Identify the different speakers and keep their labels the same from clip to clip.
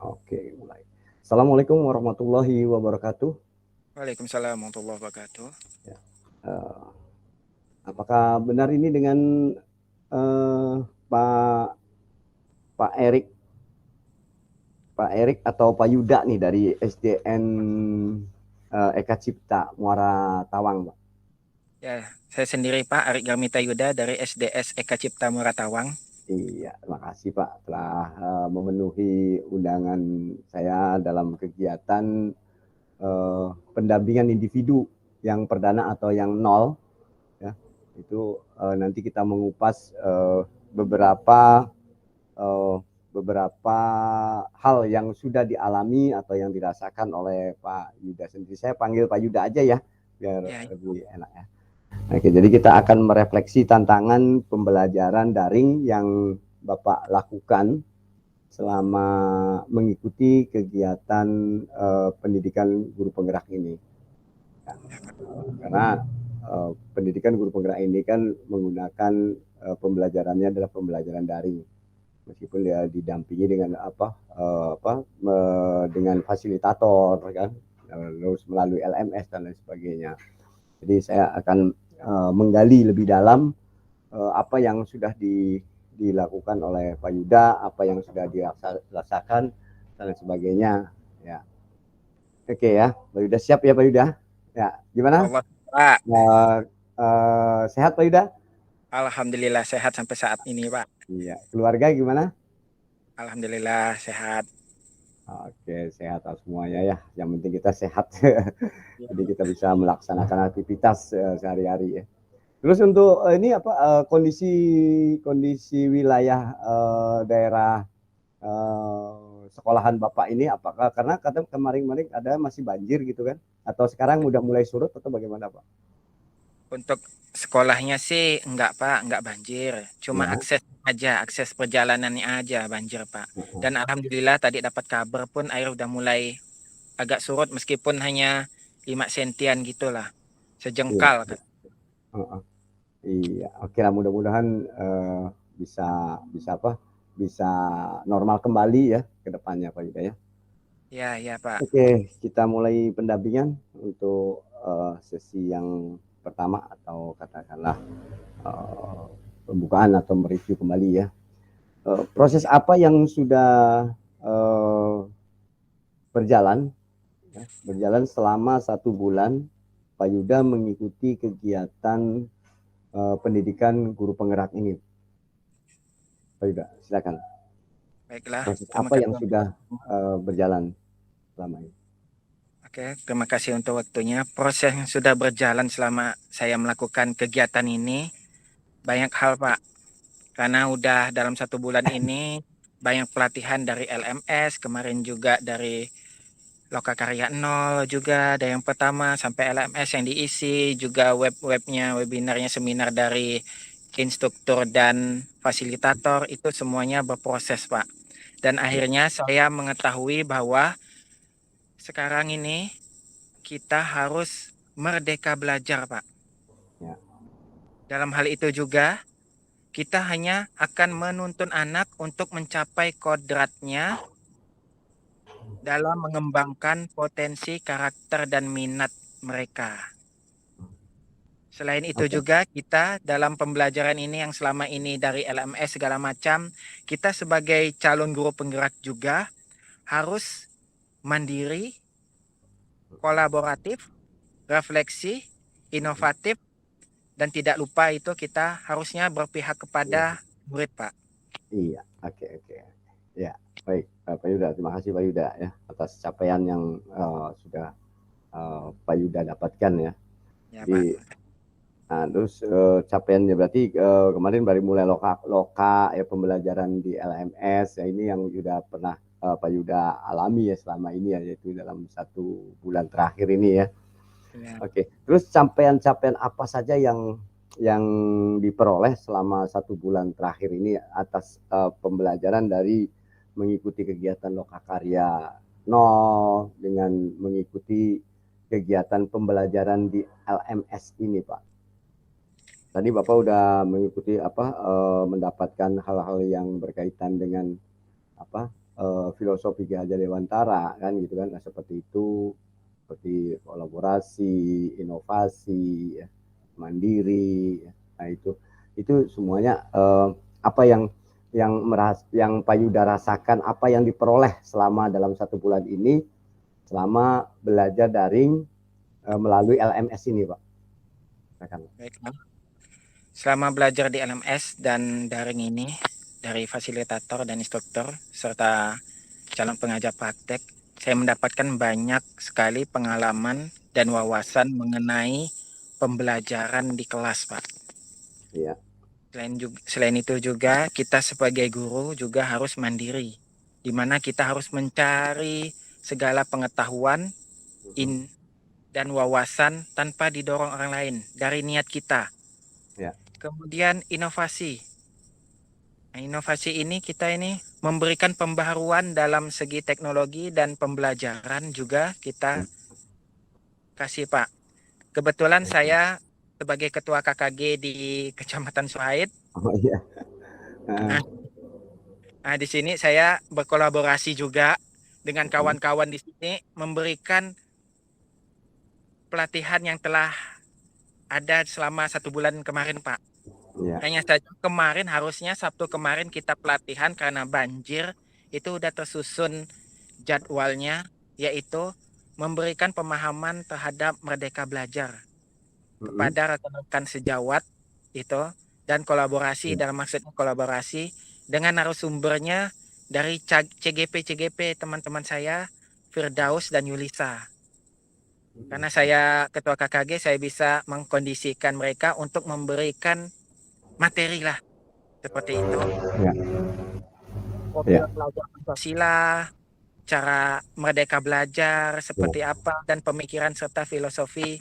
Speaker 1: Oke, mulai. Assalamualaikum warahmatullahi wabarakatuh.
Speaker 2: Waalaikumsalam warahmatullahi wabarakatuh.
Speaker 1: Ya. Apakah benar ini dengan Pak Pak Erik, Pak Erik atau Pak Yuda nih dari SDN Eka Cipta Muara Tawang, Pak?
Speaker 2: Ya, saya sendiri Pak Arik Garmita Yuda dari SDS Eka Cipta Muratawang.
Speaker 1: Iya, terima kasih Pak telah memenuhi undangan saya dalam kegiatan pendampingan individu yang perdana atau yang nol. Ya, itu nanti kita mengupas beberapa beberapa hal yang sudah dialami atau yang dirasakan oleh Pak Yuda sendiri. Saya panggil Pak Yuda aja ya, biar
Speaker 2: Ya,
Speaker 1: lebih enak ya. Oke, jadi kita akan merefleksi tantangan pembelajaran daring yang Bapak lakukan selama mengikuti kegiatan pendidikan guru penggerak ini. Ya, karena pendidikan guru penggerak ini kan menggunakan pembelajarannya adalah pembelajaran daring, meskipun dia didampingi dengan dengan fasilitator kan, terus melalui LMS dan lain sebagainya. Jadi saya akan menggali lebih dalam apa yang sudah dilakukan oleh Pak Yuda, apa yang sudah dirasakan dan lain sebagainya. Ya, oke ya, Pak Yuda siap ya Pak Yuda? Ya, gimana?
Speaker 2: Allah Pak.
Speaker 1: Sehat Pak Yuda?
Speaker 2: Alhamdulillah sehat sampai saat ini Pak.
Speaker 1: Iya, keluarga gimana?
Speaker 2: Alhamdulillah sehat.
Speaker 1: Oke, sehat semuanya ya. Yang penting kita sehat.
Speaker 2: Ya,
Speaker 1: Jadi kita bisa melaksanakan aktivitas sehari-hari ya. Terus untuk ini apa kondisi kondisi wilayah daerah sekolahan Bapak ini apakah karena kadang kemarin-kemarin ada masih banjir gitu kan? Atau sekarang udah mulai surut atau bagaimana Pak?
Speaker 2: untuk sekolahnya sih enggak Pak, enggak banjir. Cuma
Speaker 1: Ya.
Speaker 2: akses perjalanannya aja banjir Pak. Dan alhamdulillah tadi dapat kabar pun air udah mulai agak surut meskipun hanya 5 sentian gitulah.
Speaker 1: Iya.
Speaker 2: Sejengkal kan.
Speaker 1: Iya. Oke lah mudah-mudahan bisa bisa apa? Bisa normal kembali ya ke depannya Pak Yuda ya.
Speaker 2: Ya, ya Pak.
Speaker 1: Oke, kita mulai pendampingan untuk sesi yang pertama atau katakanlah uh, pembukaan atau mereview kembali ya. Proses apa yang sudah uh, berjalan berjalan selama 1 bulan Pak Yuda mengikuti kegiatan pendidikan guru penggerak ini. Pak Yuda, silakan.
Speaker 2: Baiklah,
Speaker 1: Proses
Speaker 2: terima
Speaker 1: apa yang
Speaker 2: kasih.
Speaker 1: sudah berjalan selama ini?
Speaker 2: Oke, terima kasih untuk waktunya. Proses yang sudah berjalan selama saya melakukan kegiatan ini banyak hal, Pak. Karena udah dalam 1 bulan ini banyak pelatihan dari LMS, kemarin juga dari Lokakarya Nol juga ada yang pertama sampai LMS yang diisi, juga web-webnya, webinarnya, seminar dari instruktur dan fasilitator itu semuanya berproses, Pak. Dan
Speaker 1: Ya,
Speaker 2: akhirnya saya mengetahui bahwa sekarang ini kita harus merdeka belajar, Pak.
Speaker 1: ya,
Speaker 2: Dalam hal itu juga, kita hanya akan menuntun anak untuk mencapai kodratnya dalam mengembangkan potensi karakter dan minat mereka. Selain itu
Speaker 1: oke,
Speaker 2: juga kita dalam pembelajaran ini yang selama ini dari LMS segala macam, kita sebagai calon guru penggerak juga harus mandiri, kolaboratif, refleksi, inovatif, dan tidak lupa itu kita harusnya berpihak kepada murid, Pak.
Speaker 1: iya, oke, oke, ya, baik, Pak Yuda, terima kasih Pak Yuda ya atas capaian yang sudah Pak Yuda dapatkan ya.
Speaker 2: Ya,
Speaker 1: Jadi
Speaker 2: Pak.
Speaker 1: Nah, terus capaiannya berarti kemarin baru mulai loka ya pembelajaran di LMS ya ini yang sudah pernah Pak Yuda alami ya selama ini ya yaitu dalam 1 bulan terakhir ini ya.
Speaker 2: Ya.
Speaker 1: Oke, terus capaian-capaian apa saja yang diperoleh selama 1 bulan terakhir ini atas pembelajaran dari mengikuti kegiatan Lokakarya nol dengan mengikuti kegiatan pembelajaran di LMS ini, Pak. Tadi Bapak udah mengikuti mendapatkan hal-hal yang berkaitan dengan filosofi Ki Hajar Dewantara kan gitu kan. Nah, seperti itu seperti kolaborasi, inovasi, ya, mandiri. Ya. Nah, itu semuanya apa yang Pak Yuda rasakan, apa yang diperoleh selama dalam 1 bulan ini selama belajar daring melalui LMS ini, Pak.
Speaker 2: Baiklah. Selama belajar di LMS dan daring ini dari fasilitator dan instruktur serta calon pengajar praktek, saya mendapatkan banyak sekali pengalaman dan wawasan mengenai pembelajaran di kelas, Pak.
Speaker 1: Iya.
Speaker 2: Selain itu juga kita sebagai guru juga harus mandiri, di mana kita harus mencari segala pengetahuan dan wawasan tanpa didorong orang lain dari niat kita.
Speaker 1: Ya.
Speaker 2: Kemudian inovasi. Nah, inovasi ini kita ini memberikan pembaharuan dalam segi teknologi dan pembelajaran juga kita kasih, Pak. Kebetulan saya sebagai ketua KKG di Kecamatan Suhaid.
Speaker 1: Oh iya.
Speaker 2: Nah, nah, di sini saya berkolaborasi juga dengan kawan-kawan di sini memberikan pelatihan yang telah ada selama 1 bulan kemarin, Pak.
Speaker 1: Iya.
Speaker 2: Hanya saja kemarin harusnya Sabtu kemarin kita pelatihan karena banjir itu udah tersusun jadwalnya, yaitu memberikan pemahaman terhadap Merdeka Belajar kepada rekan-rekan sejawat itu dan kolaborasi,
Speaker 1: Ya.
Speaker 2: dalam maksudnya kolaborasi dengan narasumbernya dari CGP teman-teman saya Firdaus dan Yulisa. Karena saya ketua KKG, saya bisa mengkondisikan mereka untuk memberikan materi lah seperti itu.
Speaker 1: Ya.
Speaker 2: Profil
Speaker 1: Ya.
Speaker 2: pelajar Pancasila, cara Merdeka Belajar seperti apa, dan pemikiran serta filosofi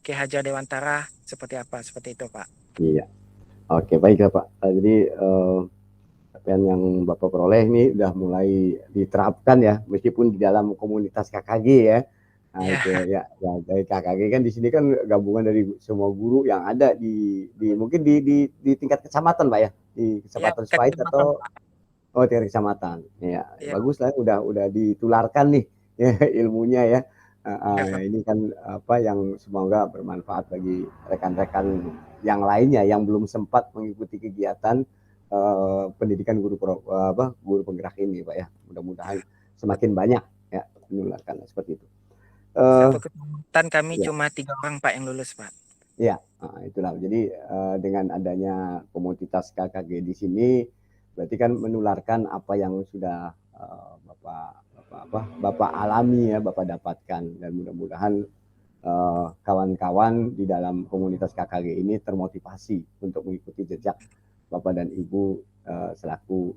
Speaker 2: Ki Hajar Dewantara seperti apa, seperti itu, Pak.
Speaker 1: Iya. Oke, baiklah Pak. Jadi capaian yang Bapak peroleh ini sudah mulai diterapkan ya, meskipun di dalam komunitas KKG ya. Nah
Speaker 2: Ya,
Speaker 1: itu ya dari KKG kan di sini kan gabungan dari semua guru yang ada mungkin di tingkat kecamatan Pak ya, di
Speaker 2: ya,
Speaker 1: kecamatan Suhaid
Speaker 2: kecamatan,
Speaker 1: atau
Speaker 2: Pak.
Speaker 1: tingkat kecamatan. Ya,
Speaker 2: Ya,
Speaker 1: bagus lah udah ditularkan nih ya, ilmunya ya.
Speaker 2: ya,
Speaker 1: Ya
Speaker 2: Pak.
Speaker 1: ini kan apa yang semoga bermanfaat bagi rekan-rekan yang lainnya yang belum sempat mengikuti kegiatan pendidikan guru penggerak ini Pak ya. Mudah-mudahan semakin banyak ya menularkan seperti itu.
Speaker 2: Satu kecamatan kami
Speaker 1: Ya,
Speaker 2: cuma 3 orang, Pak, yang lulus, Pak.
Speaker 1: ya, itulah. Jadi dengan adanya komunitas KKG di sini, berarti kan menularkan apa yang sudah Bapak alami ya, Bapak dapatkan, dan mudah-mudahan kawan-kawan di dalam komunitas KKG ini termotivasi untuk mengikuti jejak Bapak dan Ibu selaku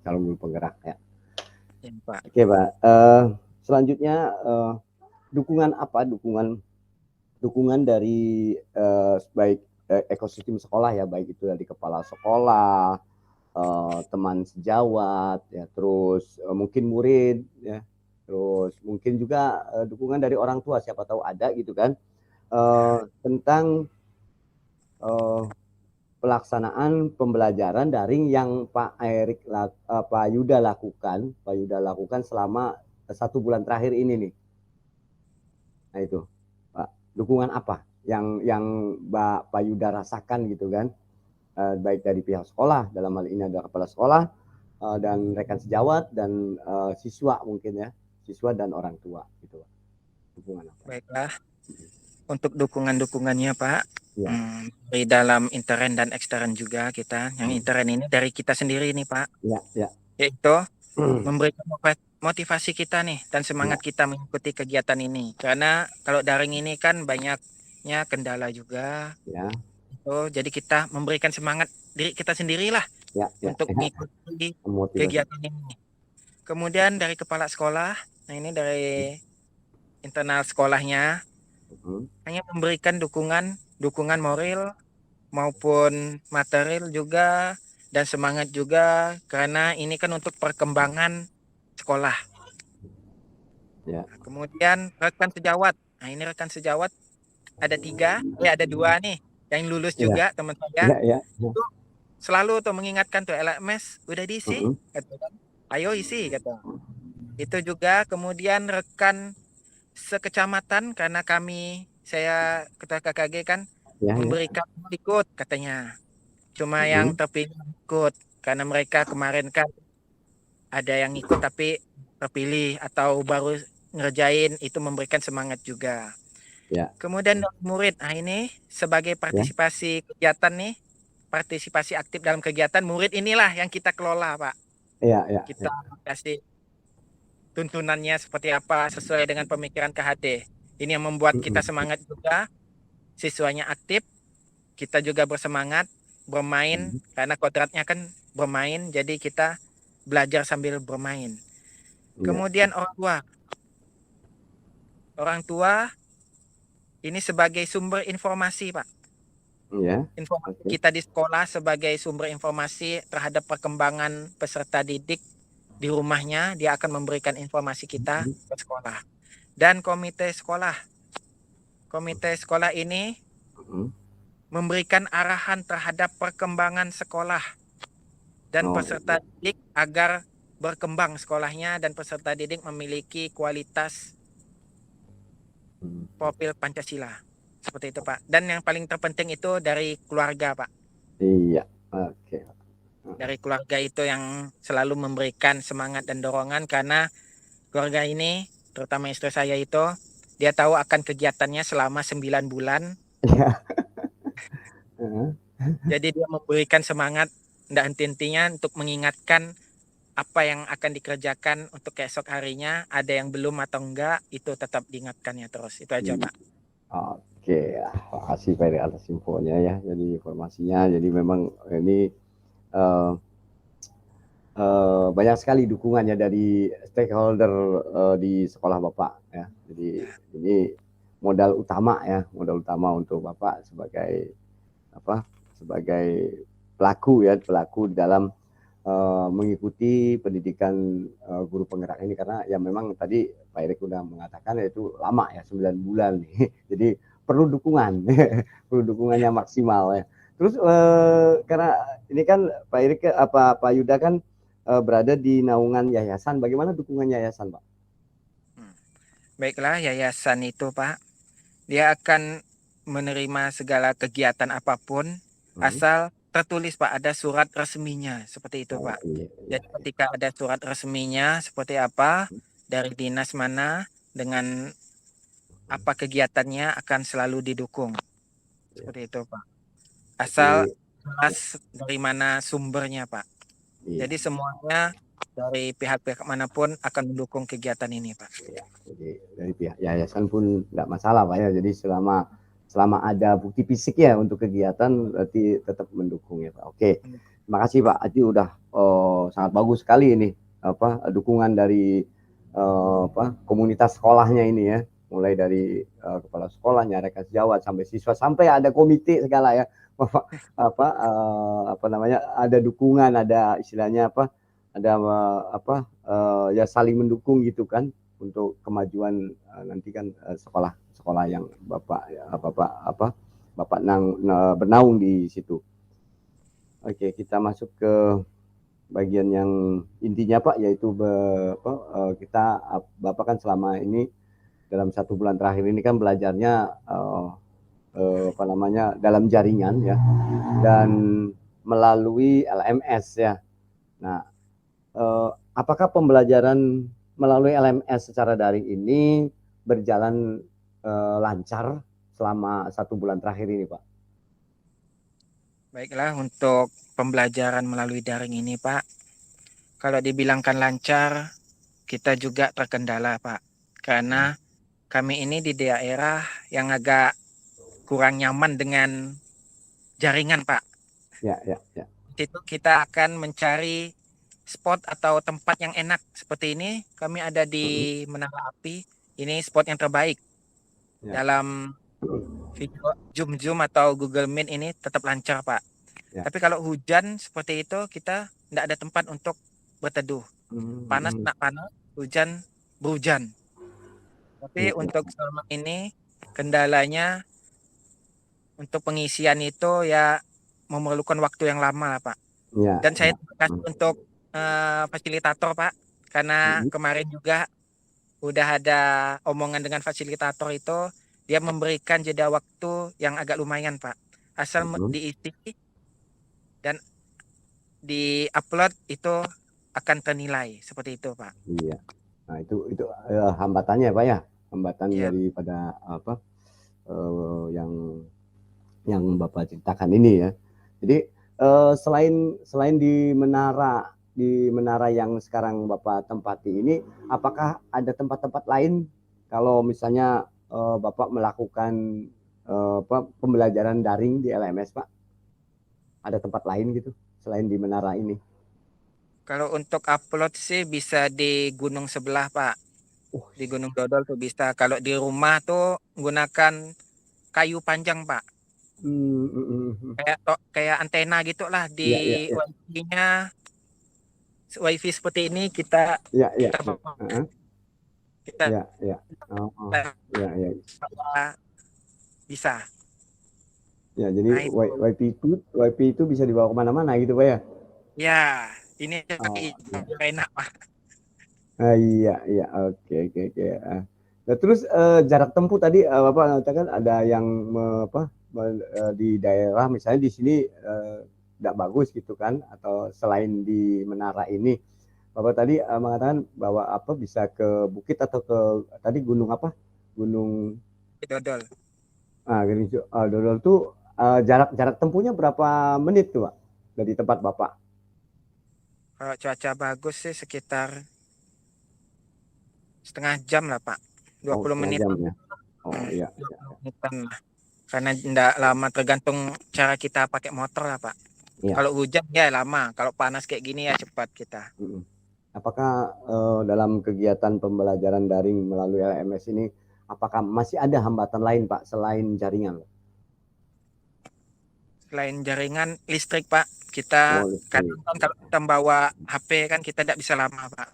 Speaker 1: calon guru penggerak ya.
Speaker 2: Ya, Pak.
Speaker 1: Oke, Pak. Selanjutnya dukungan apa? Dukungan dari baik ekosistem sekolah ya, baik itu dari kepala sekolah, teman sejawat, ya, terus mungkin murid, ya, terus mungkin juga dukungan dari orang tua, siapa tahu ada gitu kan, tentang pelaksanaan pembelajaran daring yang Pak Yuda lakukan selama 1 bulan terakhir ini nih. Nah itu, Pak, dukungan apa yang Pak Yuda rasakan gitu kan, baik dari pihak sekolah, dalam hal ini adalah kepala sekolah dan rekan sejawat dan siswa mungkin ya, siswa dan orang tua gitu, Pak. Dukungan apa?
Speaker 2: Baiklah. Untuk dukungan-dukungannya, Pak,
Speaker 1: Ya.
Speaker 2: dari dalam intern dan ekstern juga kita. Yang intern ini dari kita sendiri nih, Pak.
Speaker 1: Ya, ya.
Speaker 2: Yaitu memberikan motivasi kita nih dan
Speaker 1: Ya.
Speaker 2: semangat kita mengikuti kegiatan ini. Karena kalau daring ini kan banyak kendala juga.
Speaker 1: Ya,
Speaker 2: Oh, jadi kita memberikan semangat diri kita sendirilah
Speaker 1: ya, ya,
Speaker 2: untuk
Speaker 1: ya.
Speaker 2: mengikuti
Speaker 1: Motivasi.
Speaker 2: kegiatan ini. Kemudian dari kepala sekolah, nah ini dari internal sekolahnya
Speaker 1: Hmm.
Speaker 2: hanya memberikan dukungan moral maupun material juga dan semangat juga karena ini kan untuk perkembangan sekolah.
Speaker 1: Ya,
Speaker 2: Nah, kemudian rekan sejawat. Nah, ini rekan sejawat ada 3, ada 2 nih yang lulus
Speaker 1: ya,
Speaker 2: juga teman saya.
Speaker 1: ya, ya, ya.
Speaker 2: Itu selalu tuh mengingatkan tuh LMS udah diisi,
Speaker 1: Hmm.
Speaker 2: kata kan. Ayo isi kata. Itu juga kemudian rekan sekecamatan karena saya ketua KKG kan
Speaker 1: Ya, ya.
Speaker 2: memberikan ikut katanya. Cuma yang
Speaker 1: Hmm.
Speaker 2: terpilih ikut karena mereka kemarin kan ada yang ikut tapi terpilih atau baru ngerjain itu memberikan semangat juga.
Speaker 1: Ya,
Speaker 2: Kemudian dari murid, nah ini sebagai
Speaker 1: ya,
Speaker 2: partisipasi kegiatan nih, partisipasi aktif dalam kegiatan murid inilah yang kita kelola Pak.
Speaker 1: ya, ya,
Speaker 2: Kita
Speaker 1: ya.
Speaker 2: kasih tuntunannya seperti apa sesuai dengan pemikiran KHD. Ini yang membuat kita
Speaker 1: Hmm.
Speaker 2: semangat juga, siswanya aktif, kita juga bersemangat bermain
Speaker 1: Hmm.
Speaker 2: karena kodratnya kan bermain, jadi kita belajar sambil bermain.
Speaker 1: Ya,
Speaker 2: Kemudian orang tua ini sebagai sumber informasi Pak.
Speaker 1: ya.
Speaker 2: Informasi
Speaker 1: Oke.
Speaker 2: kita di sekolah sebagai sumber informasi terhadap perkembangan peserta didik di rumahnya, dia akan memberikan informasi kita
Speaker 1: Hmm.
Speaker 2: ke sekolah. Dan komite sekolah ini
Speaker 1: Hmm.
Speaker 2: memberikan arahan terhadap perkembangan sekolah dan
Speaker 1: Oh,
Speaker 2: peserta
Speaker 1: ya.
Speaker 2: didik agar berkembang sekolahnya dan peserta didik memiliki kualitas
Speaker 1: Hmm.
Speaker 2: profil Pancasila. Seperti itu, Pak. Dan yang paling terpenting itu dari keluarga, Pak.
Speaker 1: Iya. Oke.
Speaker 2: Dari keluarga itu yang selalu memberikan semangat dan dorongan karena keluarga ini, terutama istri saya itu, dia tahu akan kegiatannya selama 9 bulan.
Speaker 1: Ya. Heeh.
Speaker 2: Jadi dia memberikan semangat, tidak henti-hentinya untuk mengingatkan apa yang akan dikerjakan untuk keesok harinya, ada yang belum atau enggak, itu tetap diingatkannya terus. Itu aja,
Speaker 1: Hmm.
Speaker 2: Pak.
Speaker 1: Oke, makasih Pak Eri atas infonya ya. Jadi informasinya, jadi memang ini eh, banyak sekali dukungannya dari stakeholder di sekolah Bapak ya. Jadi
Speaker 2: Ya.
Speaker 1: ini modal utama untuk Bapak sebagai apa? Sebagai pelaku dalam mengikuti pendidikan guru penggerak ini karena ya memang tadi Pak Erik sudah mengatakan yaitu lama ya 9 bulan nih. Jadi perlu dukungan, perlu dukungannya
Speaker 2: Ya.
Speaker 1: maksimal ya. Terus karena ini kan Pak Erik Pak Yuda kan berada di naungan yayasan. Bagaimana dukungan yayasan, Pak?
Speaker 2: Baiklah, yayasan itu, Pak, dia akan menerima segala kegiatan apapun
Speaker 1: Hmm.
Speaker 2: asal tertulis Pak ada surat resminya seperti itu
Speaker 1: Oh
Speaker 2: Pak.
Speaker 1: iya, iya.
Speaker 2: Jadi ketika ada surat resminya seperti apa dari dinas mana dengan apa kegiatannya akan selalu didukung
Speaker 1: Iya.
Speaker 2: seperti itu Pak. Asal
Speaker 1: Berarti ya,
Speaker 2: jelas dari mana sumbernya Pak.
Speaker 1: iya.
Speaker 2: Jadi semuanya dari pihak-pihak manapun akan mendukung kegiatan ini Pak.
Speaker 1: Ya, jadi dari pihak yayasan pun nggak masalah Pak ya. Jadi selama selama ada bukti fisik ya untuk kegiatan berarti tetap mendukung ya Pak. Oke, terima kasih Pak. Itu udah sangat bagus sekali ini apa dukungan dari apa komunitas sekolahnya ini ya. Mulai dari kepala sekolahnya, rekan sejawat sampai siswa sampai ada komite segala ya. Bapak apa namanya ada dukungan ada istilahnya apa ada apa ya saling mendukung gitu kan untuk kemajuan nanti kan sekolah yang Bapak ya, Bapak bernaung di situ. Oke, kita masuk ke bagian yang intinya Pak yaitu kita Bapak kan selama ini dalam 1 bulan terakhir ini kan belajarnya apa namanya dalam jaringan ya dan melalui LMS ya. Nah, apakah pembelajaran melalui LMS secara daring ini berjalan lancar selama 1 bulan terakhir ini, Pak?
Speaker 2: Baiklah untuk pembelajaran melalui daring ini Pak. Kalau dibilangkan lancar, kita juga terkendala Pak. Karena kami ini di daerah yang agak kurang nyaman dengan jaringan, Pak.
Speaker 1: Ya, ya, ya.
Speaker 2: Di situ kita akan mencari spot atau tempat yang enak seperti ini. Kami ada
Speaker 1: Mm-mm.
Speaker 2: di Menara Api. Ini spot yang terbaik
Speaker 1: Ya.
Speaker 2: dalam video Zoom atau Google Meet ini tetap lancar, Pak.
Speaker 1: Ya.
Speaker 2: Tapi kalau hujan seperti itu kita tidak ada tempat untuk berteduh. Panas
Speaker 1: Mm-mm.
Speaker 2: nak panas, hujan berhujan. Tapi
Speaker 1: Ya, ya,
Speaker 2: untuk selama ini kendalanya untuk pengisian itu ya memerlukan waktu yang lama lah, Pak.
Speaker 1: ya,
Speaker 2: Dan saya
Speaker 1: ya.
Speaker 2: terima kasih untuk fasilitator, Pak, karena
Speaker 1: Mm-mm.
Speaker 2: kemarin juga udah ada omongan dengan fasilitator itu, dia memberikan jeda waktu yang agak lumayan, Pak. Asal
Speaker 1: Mm-mm.
Speaker 2: diisi dan di-upload itu akan ternilai seperti itu, Pak.
Speaker 1: Iya. Nah, itu hambatannya Pak ya. Hambatan
Speaker 2: Iya,
Speaker 1: daripada apa yang Bapak ceritakan ini ya. Jadi selain di menara yang sekarang Bapak tempati ini, apakah ada tempat-tempat lain kalau misalnya Bapak melakukan pembelajaran daring di LMS, Pak? Ada tempat lain gitu selain di menara ini?
Speaker 2: kalau untuk upload sih bisa di gunung sebelah, Pak.
Speaker 1: Oh,
Speaker 2: Di Gunung Dodol tuh bisa. Kalau di rumah tuh gunakan kayu panjang, Pak. Kayak antena gitu lah di
Speaker 1: ya, ya, ya,
Speaker 2: wifi-nya. Wifi seperti ini kita
Speaker 1: ya, ya,
Speaker 2: kita
Speaker 1: ya.
Speaker 2: kita
Speaker 1: Ya, ya. Oh, oh. Ya, ya.
Speaker 2: bisa.
Speaker 1: Ya, jadi
Speaker 2: Nah itu
Speaker 1: WiFi itu bisa dibawa kemana-mana gitu, Pak ya?
Speaker 2: ya ini
Speaker 1: Oh, iya.
Speaker 2: enak, Pak.
Speaker 1: Iya, iya. Oke, oke, oke. Nah, terus jarak tempuh tadi Bapak mengatakan ada yang di daerah misalnya di sini tidak bagus gitu kan, atau selain di menara ini, Bapak tadi mengatakan bahwa apa bisa ke bukit atau ke tadi gunung apa? Gunung
Speaker 2: Dodol.
Speaker 1: Gunung Dodol tuh jarak jarak tempuhnya berapa menit tuh, Pak? Dari tempat Bapak?
Speaker 2: Kalau cuaca bagus sih sekitar setengah jam lah, Pak. dua
Speaker 1: Oh,
Speaker 2: puluh
Speaker 1: setengah
Speaker 2: menit.
Speaker 1: jam ya. Oh, iya.
Speaker 2: 20 menitan lah. Karena tidak lama tergantung cara kita pakai motor lah, Pak.
Speaker 1: Iya.
Speaker 2: Kalau hujan ya lama, kalau panas kayak gini ya cepat kita.
Speaker 1: Mm. Apakah dalam kegiatan pembelajaran daring melalui LMS ini, apakah masih ada hambatan lain, Pak, selain jaringan?
Speaker 2: Selain jaringan listrik, Pak, kita
Speaker 1: Oh, listrik.
Speaker 2: kadang kan kalau kita bawa HP kan kita tidak bisa lama, Pak.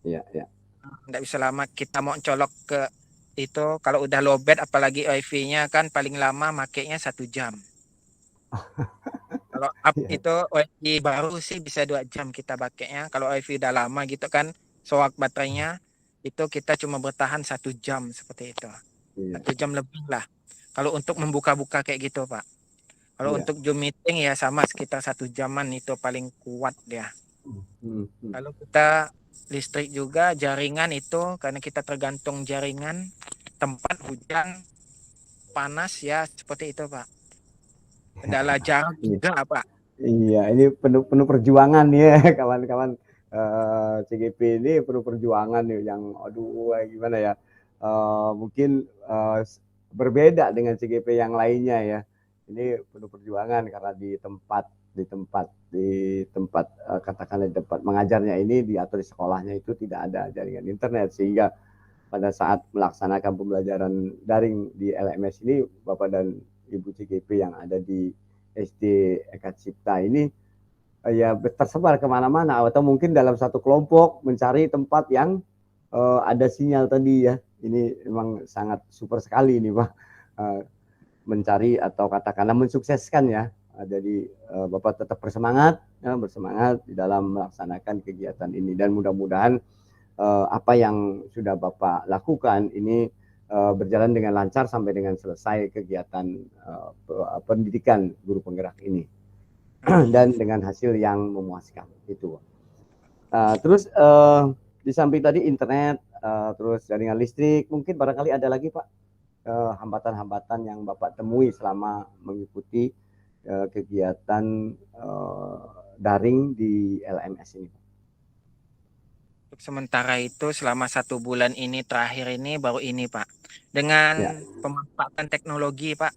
Speaker 1: Iya, iya.
Speaker 2: Tidak bisa lama kita mau colok ke itu kalau udah lowbat apalagi wifi-nya kan paling lama makainya 1 jam. Kalau up
Speaker 1: Iya,
Speaker 2: itu wifi baru sih bisa 2 jam kita pakainya. Kalau wifi udah lama gitu kan, soak baterainya itu kita cuma bertahan 1 jam seperti itu.
Speaker 1: iya,
Speaker 2: 1 jam lebih lah. Kalau untuk membuka-buka kayak gitu, Pak. Kalau
Speaker 1: iya.
Speaker 2: untuk Zoom meeting ya sama sekitar 1 jaman itu paling kuat dia.
Speaker 1: Hmm, hmm.
Speaker 2: Kalau kita listrik juga jaringan itu karena kita tergantung jaringan tempat hujan panas ya seperti itu, Pak. Kendala jarak
Speaker 1: Iya,
Speaker 2: juga, Pak.
Speaker 1: iya, ini penuh penuh perjuangan ya, kawan-kawan. CGP ini penuh perjuangan nih, yang aduh gimana ya? Mungkin berbeda dengan CGP yang lainnya ya. Ini penuh perjuangan karena di tempat katakanlah di tempat mengajarnya ini diatur di sekolahnya itu tidak ada jaringan internet, sehingga pada saat melaksanakan pembelajaran daring di LMS ini, Bapak dan Ibu CGP yang ada di SD Eka Cipta ini ya tersebar kemana-mana, atau mungkin dalam satu kelompok mencari tempat yang ada sinyal tadi ya. Ini memang sangat super sekali ini, Pak. Mencari atau katakanlah mensukseskan ya. Jadi Bapak tetap bersemangat ya, bersemangat di dalam melaksanakan kegiatan ini, dan mudah-mudahan apa yang sudah Bapak lakukan ini berjalan dengan lancar sampai dengan selesai kegiatan pendidikan guru penggerak ini
Speaker 2: Amin.
Speaker 1: dan dengan hasil yang memuaskan itu. Terus di samping tadi internet, terus jaringan listrik, mungkin barangkali ada lagi Pak hambatan-hambatan yang Bapak temui selama mengikuti kegiatan daring di LMS ini.
Speaker 2: Untuk sementara itu selama 1 bulan ini terakhir ini baru ini Pak. Dengan
Speaker 1: Ya.
Speaker 2: pemanfaatan teknologi Pak.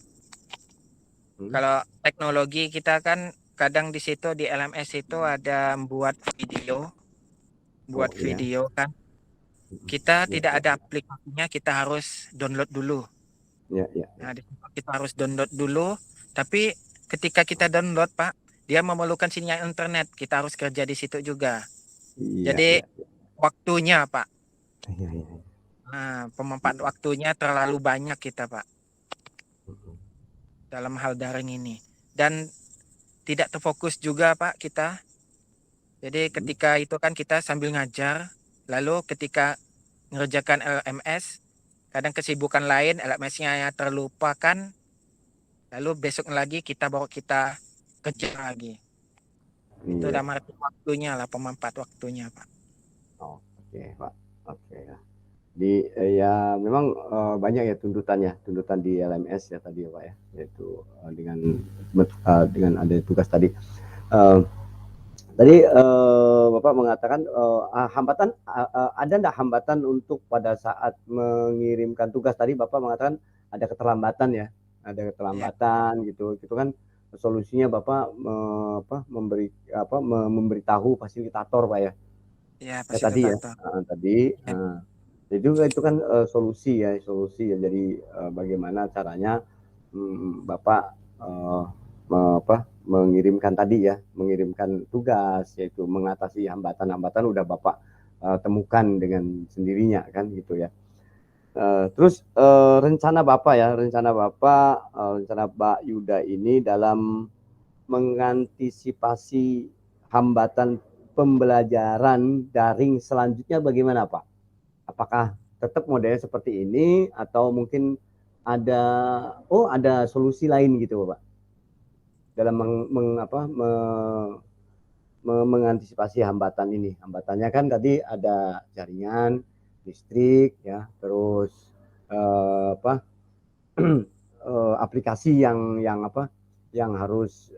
Speaker 1: Hmm.
Speaker 2: Kalau teknologi kita kan kadang di situ di LMS itu ada buat
Speaker 1: Oh iya.
Speaker 2: video kan. Kita
Speaker 1: Ya,
Speaker 2: tidak
Speaker 1: ya,
Speaker 2: ada aplikasinya, kita harus download dulu.
Speaker 1: ya, ya, ya.
Speaker 2: Nah, di situ kita harus download dulu. Tapi ketika kita download Pak, dia memerlukan sinyal internet. Kita harus kerja di situ juga.
Speaker 1: Iya,
Speaker 2: Jadi
Speaker 1: iya, iya.
Speaker 2: waktunya Pak.
Speaker 1: Iya, iya, iya.
Speaker 2: Nah, pemanfaat waktunya terlalu banyak kita Pak
Speaker 1: Mhm.
Speaker 2: dalam hal daring ini. Dan tidak terfokus juga Pak kita. Jadi
Speaker 1: Mhm.
Speaker 2: ketika itu kan kita sambil ngajar, lalu ketika mengerjakan LMS, kadang kesibukan lain, LMS-nya terlupakan, lalu besok lagi kita bawa kita kerja lagi. Itu udah
Speaker 1: Iya.
Speaker 2: mati waktunya lah, pemanfaat waktunya Pak.
Speaker 1: Oh, oke, Pak. Oke ya. Ya memang banyak ya tuntutan di LMS ya tadi ya Pak ya, yaitu dengan ada tugas tadi. Eh, Tadi Bapak mengatakan ada enggak hambatan untuk pada saat mengirimkan tugas? Tadi Bapak mengatakan ada keterlambatan ya, ada
Speaker 2: Ya,
Speaker 1: keterlambatan gitu. Itu kan solusinya Bapak memberitahu fasilitator Pak ya.
Speaker 2: ya
Speaker 1: Ya tadi ya,
Speaker 2: fasilitator.
Speaker 1: tadi.
Speaker 2: Ya,
Speaker 1: Itu kan solusi ya, solusi ya. Jadi bagaimana caranya Bapak eh, mengirimkan tadi ya, mengirimkan tugas, yaitu mengatasi hambatan-hambatan udah Bapak temukan dengan sendirinya kan gitu ya. Terus rencana Pak Yuda ini dalam mengantisipasi hambatan pembelajaran daring selanjutnya bagaimana Pak? Apakah tetap modelnya seperti ini atau mungkin ada ada solusi lain gitu Pak dalam mengantisipasi hambatan ini. Hambatannya kan tadi ada jaringan listrik ya, terus apa aplikasi yang harus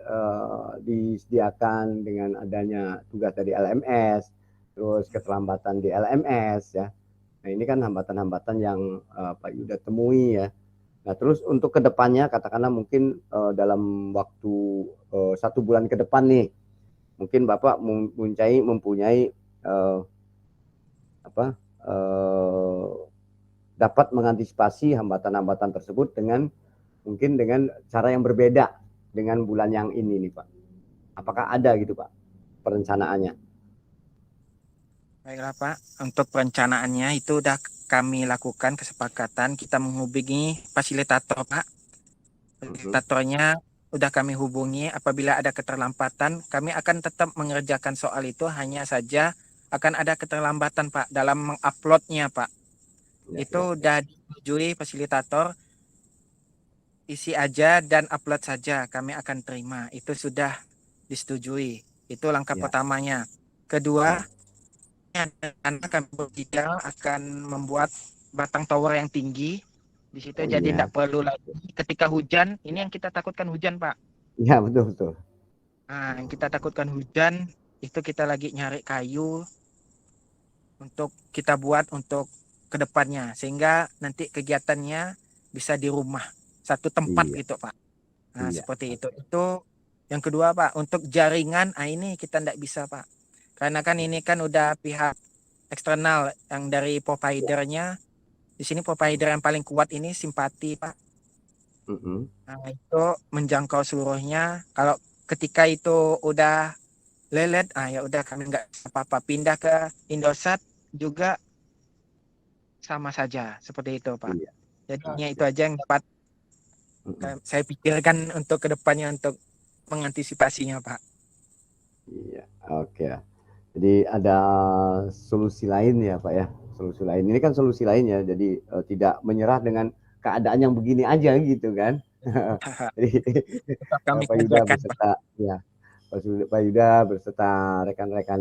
Speaker 1: disediakan dengan adanya tugas dari LMS, terus keterlambatan di LMS ya. Nah, ini kan hambatan-hambatan yang Pak Yuda temui ya. Nah, terus untuk kedepannya, katakanlah mungkin dalam waktu 1 bulan ke depan nih, mungkin Bapak mempunyai uh, apa uh, dapat mengantisipasi hambatan-hambatan tersebut dengan mungkin dengan cara yang berbeda dengan bulan yang ini nih Pak. Apakah ada gitu Pak perencanaannya?
Speaker 2: baiklah Pak. Untuk perencanaannya itu udah kami lakukan kesepakatan. Kita menghubungi fasilitator Pak.
Speaker 1: Mhm.
Speaker 2: Fasilitatornya udah kami hubungi. Apabila ada keterlambatan, kami akan tetap mengerjakan soal itu. Hanya saja akan ada keterlambatan Pak dalam menguploadnya Pak.
Speaker 1: Ya,
Speaker 2: Itu
Speaker 1: ya, ya.
Speaker 2: udah disetujui fasilitator. Isi aja dan upload saja. Kami akan terima. Itu sudah disetujui. Itu langkah
Speaker 1: Ya,
Speaker 2: pertamanya. Kedua,
Speaker 1: ya.
Speaker 2: karena kami bertiga akan membuat batang tower yang tinggi di situ,
Speaker 1: Oh
Speaker 2: jadi
Speaker 1: iya.
Speaker 2: tidak perlu lagi ketika hujan. Ini yang kita takutkan hujan Pak.
Speaker 1: Ya, betul betul.
Speaker 2: Nah, yang kita takutkan hujan itu kita lagi nyari kayu untuk kita buat untuk kedepannya sehingga nanti kegiatannya bisa di rumah satu tempat
Speaker 1: Iya,
Speaker 2: gitu Pak. Nah,
Speaker 1: iya.
Speaker 2: seperti itu. Itu yang kedua Pak. Untuk jaringan, ini kita tidak bisa Pak. Karena kan ini kan udah pihak eksternal yang dari providernya. Di sini provider yang paling kuat ini Simpati Pak.
Speaker 1: Mhm.
Speaker 2: Nah, itu menjangkau seluruhnya. Kalau ketika itu udah lelet, ya udah kami nggak apa-apa. Pindah ke Indosat juga sama saja seperti itu Pak.
Speaker 1: Iya.
Speaker 2: Jadi hanya itu
Speaker 1: Oke.
Speaker 2: aja yang dapat
Speaker 1: Mhm.
Speaker 2: saya pikirkan untuk kedepannya untuk mengantisipasinya Pak.
Speaker 1: Iya, oke ya. Jadi ada solusi lain ya Pak ya, solusi lain. Ini kan solusi lain ya, jadi tidak menyerah dengan keadaan yang begini aja gitu kan. Jadi
Speaker 2: Tetap kami
Speaker 1: Pak Yuda
Speaker 2: kerjakan Pak.
Speaker 1: beserta ya, Pak Yuda beserta rekan-rekan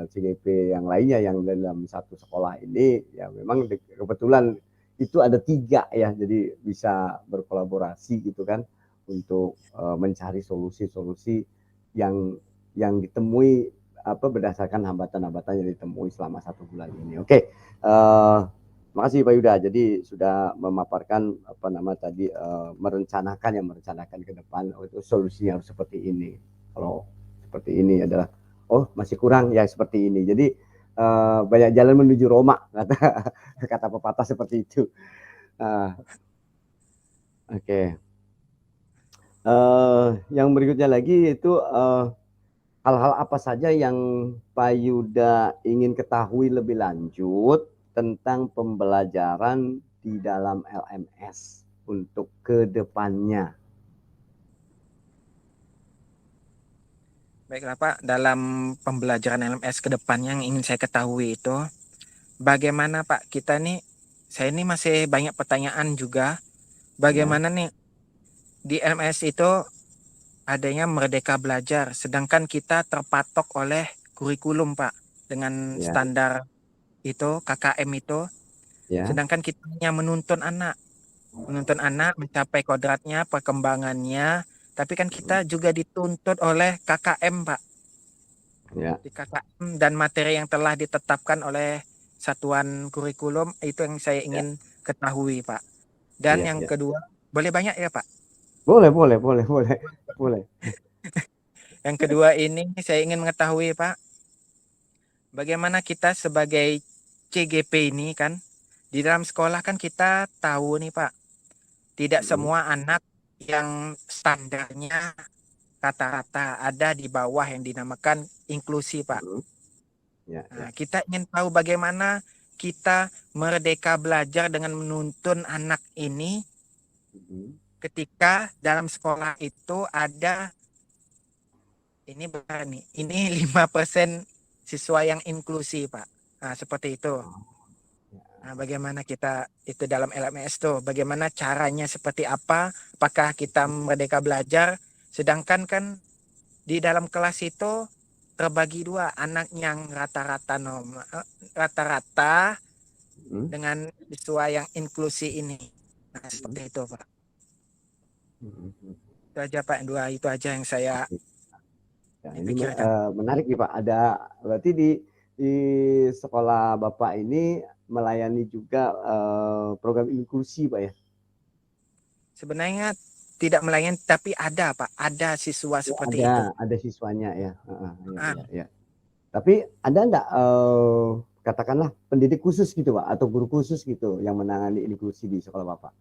Speaker 1: CGP yang lainnya yang dalam satu sekolah ini ya memang kebetulan itu ada 3 ya, jadi bisa berkolaborasi gitu kan untuk mencari solusi-solusi yang ditemui berdasarkan hambatan-hambatan yang ditemui selama 1 bulan ini. Oke, makasih Pak Yuda. Jadi sudah memaparkan tadi merencanakan ke depan itu solusinya harus seperti ini. Kalau seperti ini adalah masih kurang ya seperti ini. Jadi banyak jalan menuju Roma kata pepatah seperti itu. Oke. Yang berikutnya lagi itu hal-hal apa saja yang Pak Yuda ingin ketahui lebih lanjut tentang pembelajaran di dalam LMS untuk kedepannya?
Speaker 2: Baiklah Pak, dalam pembelajaran LMS ke depannya yang ingin saya ketahui itu, bagaimana Pak kita nih, saya ini masih banyak pertanyaan juga, bagaimana nih di LMS itu adanya Merdeka Belajar, sedangkan kita terpatok oleh kurikulum Pak, dengan standar itu, KKM itu, sedangkan kita hanya menuntun anak mencapai kodratnya, perkembangannya, tapi kan kita juga dituntut oleh KKM Pak. Di KKM dan materi yang telah ditetapkan oleh satuan kurikulum itu yang saya ingin ketahui Pak. Dan yang kedua, boleh banyak ya Pak?
Speaker 1: Boleh.
Speaker 2: Yang kedua ini saya ingin mengetahui Pak, bagaimana kita sebagai CGP ini kan, di dalam sekolah kan kita tahu nih Pak, tidak semua anak yang standarnya rata-rata, ada di bawah yang dinamakan inklusi Pak. Nah, kita ingin tahu bagaimana kita merdeka belajar dengan menuntun anak ini ketika dalam sekolah itu ada ini benar nih, ini 5% siswa yang inklusi Pak. Nah, seperti itu. Nah, bagaimana kita itu dalam LMS tuh, bagaimana caranya seperti apa? Apakah kita merdeka belajar? Sedangkan kan di dalam kelas itu terbagi dua, anak yang rata-rata dengan siswa yang inklusi ini. Nah, seperti itu Pak. Itu aja Pak, dua itu aja yang saya
Speaker 1: ini
Speaker 2: pikirkan.
Speaker 1: menarik nih Pak. Berarti di sekolah Bapak ini melayani juga program inklusi Pak ya?
Speaker 2: Sebenarnya tidak melayani, tapi ada Pak, ada siswa seperti itu.
Speaker 1: Ada siswanya ya. Ya. Tapi ada enggak katakanlah pendidik khusus gitu Pak, atau guru khusus gitu yang menangani inklusi di sekolah Bapak?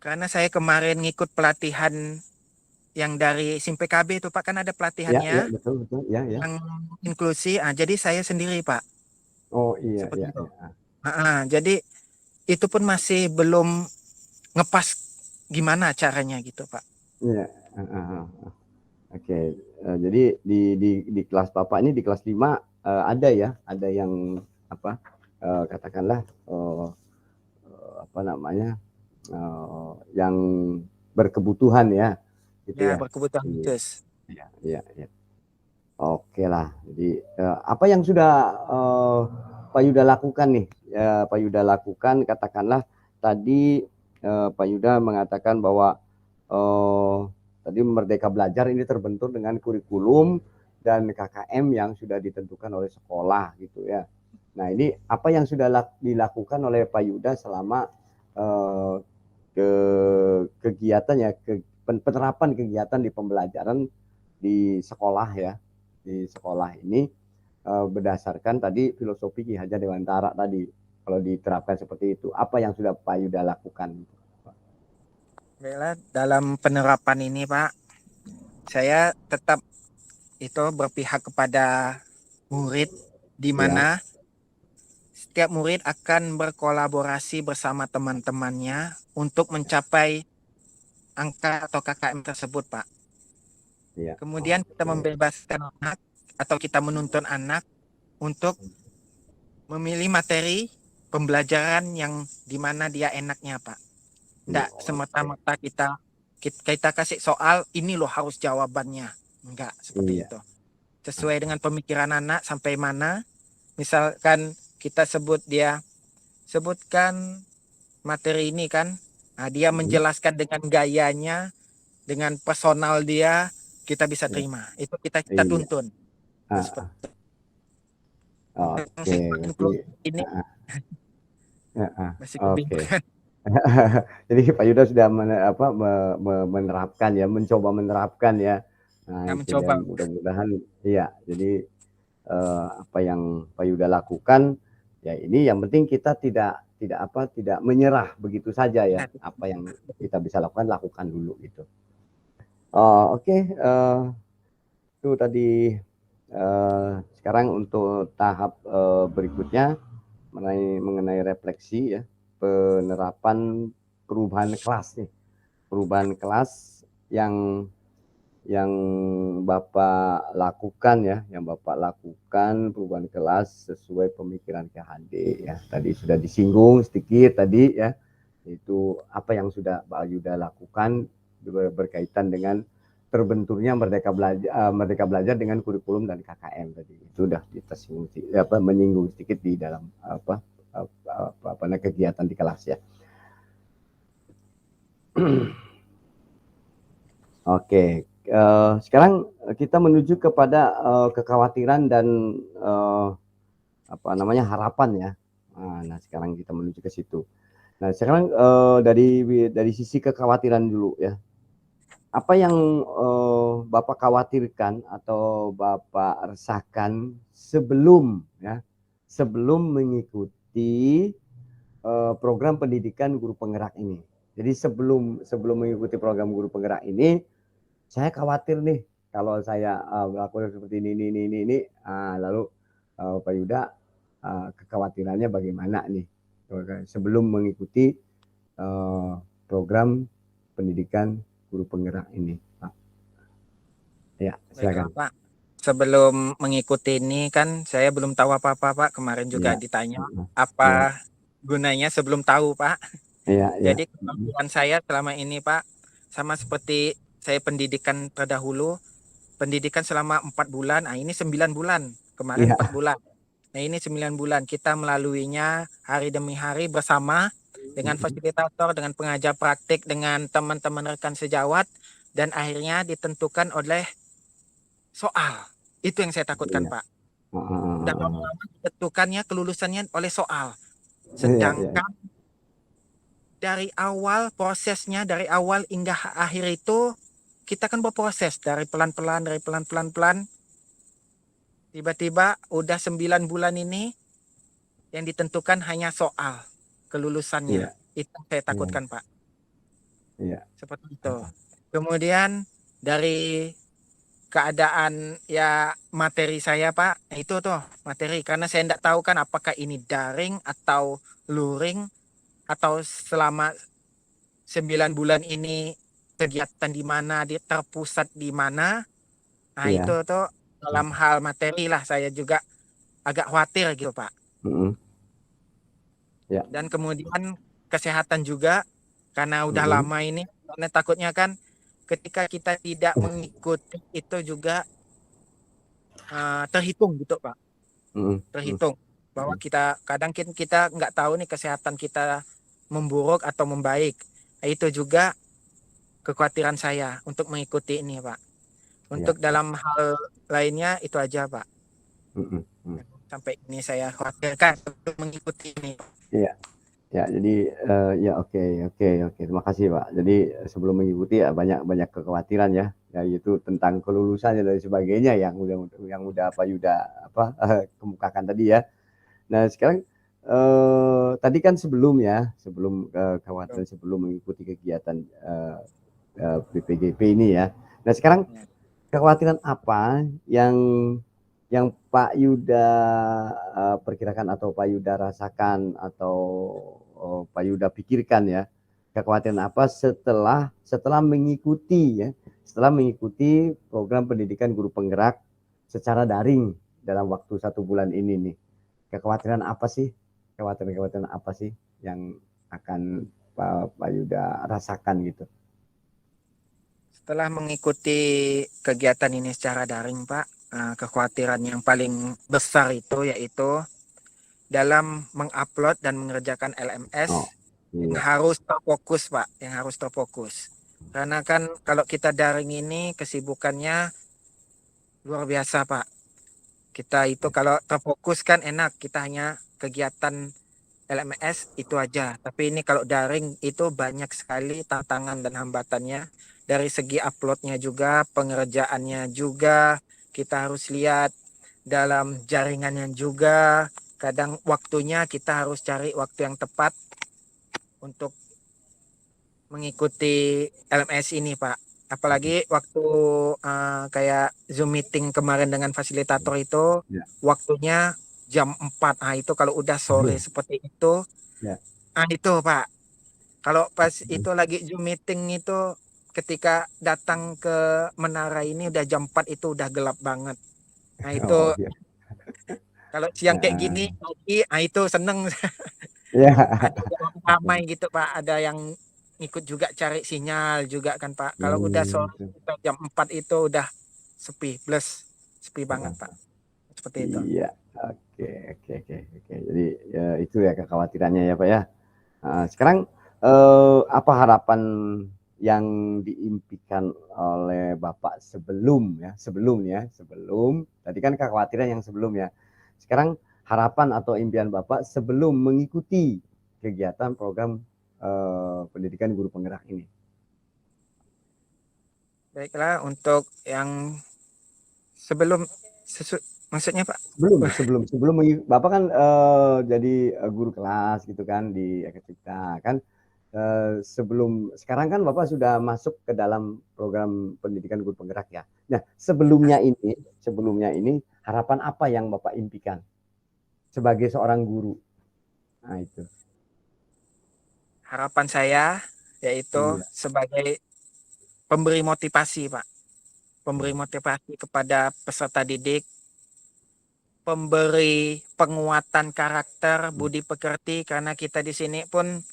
Speaker 2: Karena saya kemarin ngikut pelatihan yang dari SIM PKB itu Pak, kan ada pelatihannya
Speaker 1: Betul. Ya.
Speaker 2: yang inklusi. Jadi saya sendiri Pak.
Speaker 1: Oh iya.
Speaker 2: Seperti itu. Jadi itu pun masih belum ngepas gimana caranya gitu Pak.
Speaker 1: Iya. Oke. Jadi di kelas Bapak ini di kelas 5 ada yang katakanlah yang berkebutuhan ya. Gitu ya.
Speaker 2: Berkebutuhan khusus.
Speaker 1: Iya. Oke lah. Jadi apa yang sudah Pak Yuda lakukan nih? Pak Yuda lakukan, katakanlah tadi Pak Yuda mengatakan bahwa tadi Merdeka Belajar ini terbentuk dengan kurikulum dan KKM yang sudah ditentukan oleh sekolah gitu ya. Nah ini apa yang sudah dilakukan oleh Pak Yuda selama penerapan kegiatan di pembelajaran di sekolah ya, di sekolah ini berdasarkan tadi filosofi Ki Hajar Dewantara tadi, kalau diterapkan seperti itu, apa yang sudah Pak Yuda lakukan?
Speaker 2: Baiklah, dalam penerapan ini Pak, saya tetap itu berpihak kepada murid, di mana setiap murid akan berkolaborasi bersama teman-temannya untuk mencapai angka atau KKM tersebut Pak. Kemudian kita membebaskan anak atau kita menuntun anak untuk memilih materi pembelajaran yang dimana dia enaknya Pak. Tidak semata-mata kita kasih soal ini loh harus jawabannya. Enggak seperti itu. Sesuai dengan pemikiran anak sampai mana. Misalkan kita sebutkan materi ini kan. Nah, dia menjelaskan dengan gayanya, dengan personal dia, kita bisa terima. Itu kita tuntun.
Speaker 1: Ah, oke,
Speaker 2: Sistem
Speaker 1: berarti
Speaker 2: ini
Speaker 1: ah, ah,
Speaker 2: masih
Speaker 1: oke.
Speaker 2: kebingungan.
Speaker 1: Jadi Pak Yuda sudah menerapkan ya, mencoba menerapkan ya. Nah,
Speaker 2: Saya
Speaker 1: itu
Speaker 2: mencoba.
Speaker 1: dan mudah-mudahan iya. Jadi apa yang Pak Yuda lakukan ya ini yang penting kita tidak menyerah begitu saja ya.
Speaker 2: Ya,
Speaker 1: Apa yang kita bisa lakukan dulu gitu. Oke, itu tadi sekarang untuk tahap berikutnya mengenai refleksi ya, penerapan perubahan kelas nih, perubahan kelas yang Bapak lakukan ya, yang Bapak lakukan perubahan kelas sesuai pemikiran KHD ya. Tadi sudah disinggung sedikit tadi ya, itu apa yang sudah Pak Yuda lakukan berkaitan dengan terbentuknya Merdeka Belajar dengan kurikulum dan KKM tadi. Itu sudah kita singgung, menyinggung sedikit di dalam kegiatan di kelas ya. Oke, sekarang kita menuju kepada kekhawatiran dan harapan ya. Nah, sekarang kita menuju ke situ. Nah, sekarang dari sisi kekhawatiran dulu ya. Apa yang Bapak khawatirkan atau Bapak resahkan sebelum mengikuti program pendidikan guru penggerak ini. Jadi sebelum mengikuti program guru penggerak ini, saya khawatir nih kalau saya melakukan seperti ini, lalu Pak Yuda kekhawatirannya bagaimana nih sebelum mengikuti program pendidikan guru penggerak ini, Pak. Ya,
Speaker 2: Baiklah
Speaker 1: silakan.
Speaker 2: Pak. Sebelum mengikuti ini kan saya belum tahu apa-apa Pak. Kemarin juga
Speaker 1: Ya,
Speaker 2: ditanya
Speaker 1: ya,
Speaker 2: apa gunanya sebelum tahu Pak.
Speaker 1: ya, ya,
Speaker 2: Jadi kekhawatiran saya selama ini Pak, sama seperti saya pendidikan terdahulu, pendidikan selama 4 bulan, nah ini 9 bulan, kemarin 4
Speaker 1: ya,
Speaker 2: bulan. Nah ini 9 bulan kita melaluinya hari demi hari bersama dengan fasilitator, dengan pengajar praktik, dengan teman-teman rekan sejawat, dan akhirnya ditentukan oleh soal. Itu yang saya takutkan
Speaker 1: ya,
Speaker 2: Pak. Udah lama-lama ditentukannya kelulusannya oleh soal.
Speaker 1: ya, ya,
Speaker 2: Sedangkan dari awal prosesnya, dari awal hingga akhir itu kita kan berproses dari pelan-pelan. Tiba-tiba udah 9 bulan ini yang ditentukan hanya soal kelulusannya.
Speaker 1: ya,
Speaker 2: Itu yang saya
Speaker 1: ya,
Speaker 2: takutkan Pak.
Speaker 1: ya,
Speaker 2: Seperti itu. Kemudian dari keadaan ya materi saya Pak, itu tuh materi karena saya tidak tahu kan apakah ini daring atau luring atau selama 9 bulan ini kegiatan di mana, terpusat di mana. Nah itu
Speaker 1: ya,
Speaker 2: tuh dalam hal materi lah saya juga agak khawatir gitu Pak.
Speaker 1: ya,
Speaker 2: Dan kemudian kesehatan juga karena udah
Speaker 1: mm-mm,
Speaker 2: lama ini, karena takutnya kan ketika kita tidak mengikuti itu juga terhitung gitu Pak.
Speaker 1: mm-mm,
Speaker 2: Terhitung bahwa kita kadang kita nggak tahu nih kesehatan kita memburuk atau membaik. Nah, itu juga kekhawatiran saya untuk mengikuti ini Pak.
Speaker 1: ya,
Speaker 2: Untuk dalam hal lainnya itu aja Pak.
Speaker 1: mm-mm, mm.
Speaker 2: Sampai ini saya khawatirkan untuk mengikuti ini.
Speaker 1: Iya. Ya, jadi ya oke, oke, oke. Terima kasih, Pak. Jadi sebelum mengikuti ya banyak banyak kekhawatiran ya, yaitu tentang kelulusan dan sebagainya yang udah Pak Yuda kemukakan tadi ya. Nah, sekarang tadi kan sebelum kekhawatiran sebelum mengikuti kegiatan PPGP ini ya. Nah, sekarang kekhawatiran apa yang Pak Yuda perkirakan atau Pak Yuda rasakan atau Pak Yuda pikirkan ya, kekhawatiran apa setelah mengikuti program pendidikan guru penggerak secara daring dalam waktu 1 bulan ini nih, kekhawatiran apa sih yang akan Pak Yuda rasakan gitu?
Speaker 2: Setelah mengikuti kegiatan ini secara daring, Pak, kekhawatiran yang paling besar itu yaitu dalam mengupload dan mengerjakan
Speaker 1: Oh,
Speaker 2: LMS yang
Speaker 1: iya,
Speaker 2: harus terfokus, Pak, yang harus terfokus. Karena kan kalau kita daring ini kesibukannya luar biasa, Pak. Kita itu kalau terfokus kan enak, kita hanya kegiatan LMS itu aja. Tapi ini kalau daring itu banyak sekali tantangan dan hambatannya. Dari segi uploadnya juga, pengerjaannya juga, kita harus lihat dalam jaringannya juga. Kadang waktunya kita harus cari waktu yang tepat untuk mengikuti LMS ini, Pak. Apalagi waktu kayak Zoom meeting kemarin dengan fasilitator itu
Speaker 1: Ya.
Speaker 2: waktunya jam 4. Nah, itu kalau udah sore seperti itu,
Speaker 1: Ya.
Speaker 2: itu, Pak. Kalau pas itu lagi Zoom meeting itu ketika datang ke menara ini udah jam 4 itu udah gelap banget. Nah,
Speaker 1: Oh
Speaker 2: itu
Speaker 1: ya.
Speaker 2: kalau siang kayak gini pagi, itu seneng.
Speaker 1: Ya.
Speaker 2: Ada yang ramai gitu Pak, ada yang ikut juga cari sinyal juga kan Pak. Kalau udah sore jam 4 itu udah sepi, plus sepi banget Pak. Seperti itu.
Speaker 1: Iya. Oke, oke, oke, oke. Jadi ya, itu ya kekhawatirannya ya Pak ya. Sekarang apa harapan yang diimpikan oleh Bapak sebelum tadi kan kekhawatiran yang sebelum ya. Sekarang harapan atau impian Bapak sebelum mengikuti kegiatan program pendidikan guru penggerak ini.
Speaker 2: Baiklah, untuk yang sebelum maksudnya Pak?
Speaker 1: Sebelum Bapak kan jadi guru kelas gitu kan di Ekacipta kan. Sebelum sekarang kan Bapak sudah masuk ke dalam program pendidikan guru penggerak ya. Nah, sebelumnya ini harapan apa yang Bapak impikan sebagai seorang guru? Nah, itu.
Speaker 2: Harapan saya yaitu
Speaker 1: Iya.
Speaker 2: sebagai pemberi motivasi Pak. Pemberi motivasi kepada peserta didik, pemberi penguatan karakter, budi pekerti, karena kita di sini pun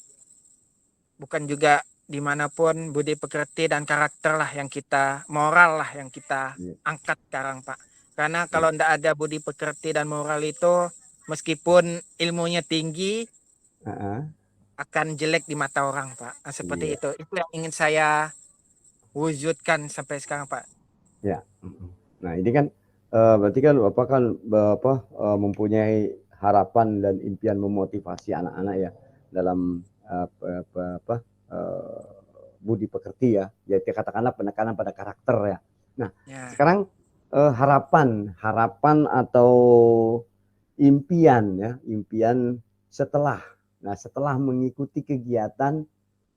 Speaker 2: bukan juga dimanapun budi pekerti dan karakter lah yang kita, moral lah yang kita
Speaker 1: Iya.
Speaker 2: angkat sekarang Pak. Karena kalau tidak ada budi pekerti dan moral itu, meskipun ilmunya tinggi, akan jelek di mata orang Pak. Nah, seperti
Speaker 1: Iya.
Speaker 2: itu. Itu yang ingin saya wujudkan sampai sekarang Pak.
Speaker 1: Ya. Nah, ini kan berarti kan Bapak kan mempunyai harapan dan impian memotivasi anak-anak ya dalam budi pekerti ya, yaitu katakanlah penekanan pada karakter ya. Nah, sekarang harapan atau impian setelah mengikuti kegiatan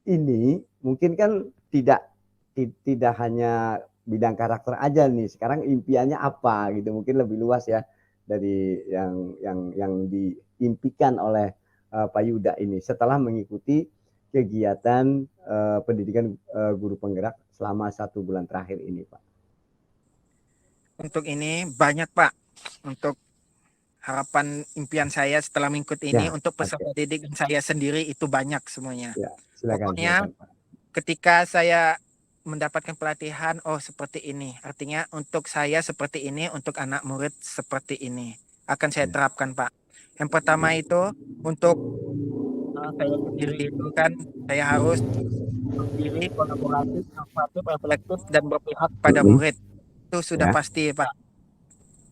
Speaker 1: ini mungkin kan tidak hanya bidang karakter aja nih. Sekarang impiannya apa gitu, mungkin lebih luas ya dari yang diimpikan oleh Pak Yuda ini setelah mengikuti kegiatan pendidikan guru penggerak selama 1 bulan terakhir ini, Pak.
Speaker 2: Untuk ini banyak Pak. Untuk harapan impian saya setelah mengikuti ini, untuk peserta didik saya sendiri itu banyak semuanya.
Speaker 1: Ya, silakan,
Speaker 2: Pokoknya
Speaker 1: Pak.
Speaker 2: ketika saya mendapatkan pelatihan, seperti ini. Artinya untuk saya seperti ini, untuk anak murid seperti ini. Akan saya terapkan Pak. Yang pertama itu untuk saya sendiri itu kan, saya harus berdiri, kolaboratif, inovatif, reflektif, dan berpihak pada murid. Itu sudah pasti Pak.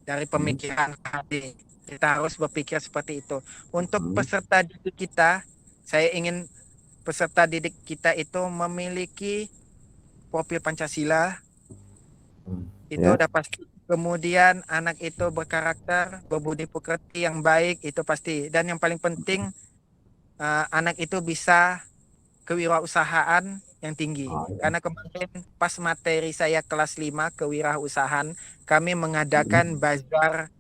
Speaker 2: Dari pemikiran hati. Kita harus berpikir seperti itu. Untuk peserta didik kita, saya ingin peserta didik kita itu memiliki profil Pancasila. Itu udah pasti. Kemudian anak itu berkarakter, berbudi pekerti yang baik, itu pasti. Dan yang paling penting, anak itu bisa kewirausahaan yang tinggi. Karena kemarin pas materi saya kelas 5 kewirausahaan, kami mengadakan bazar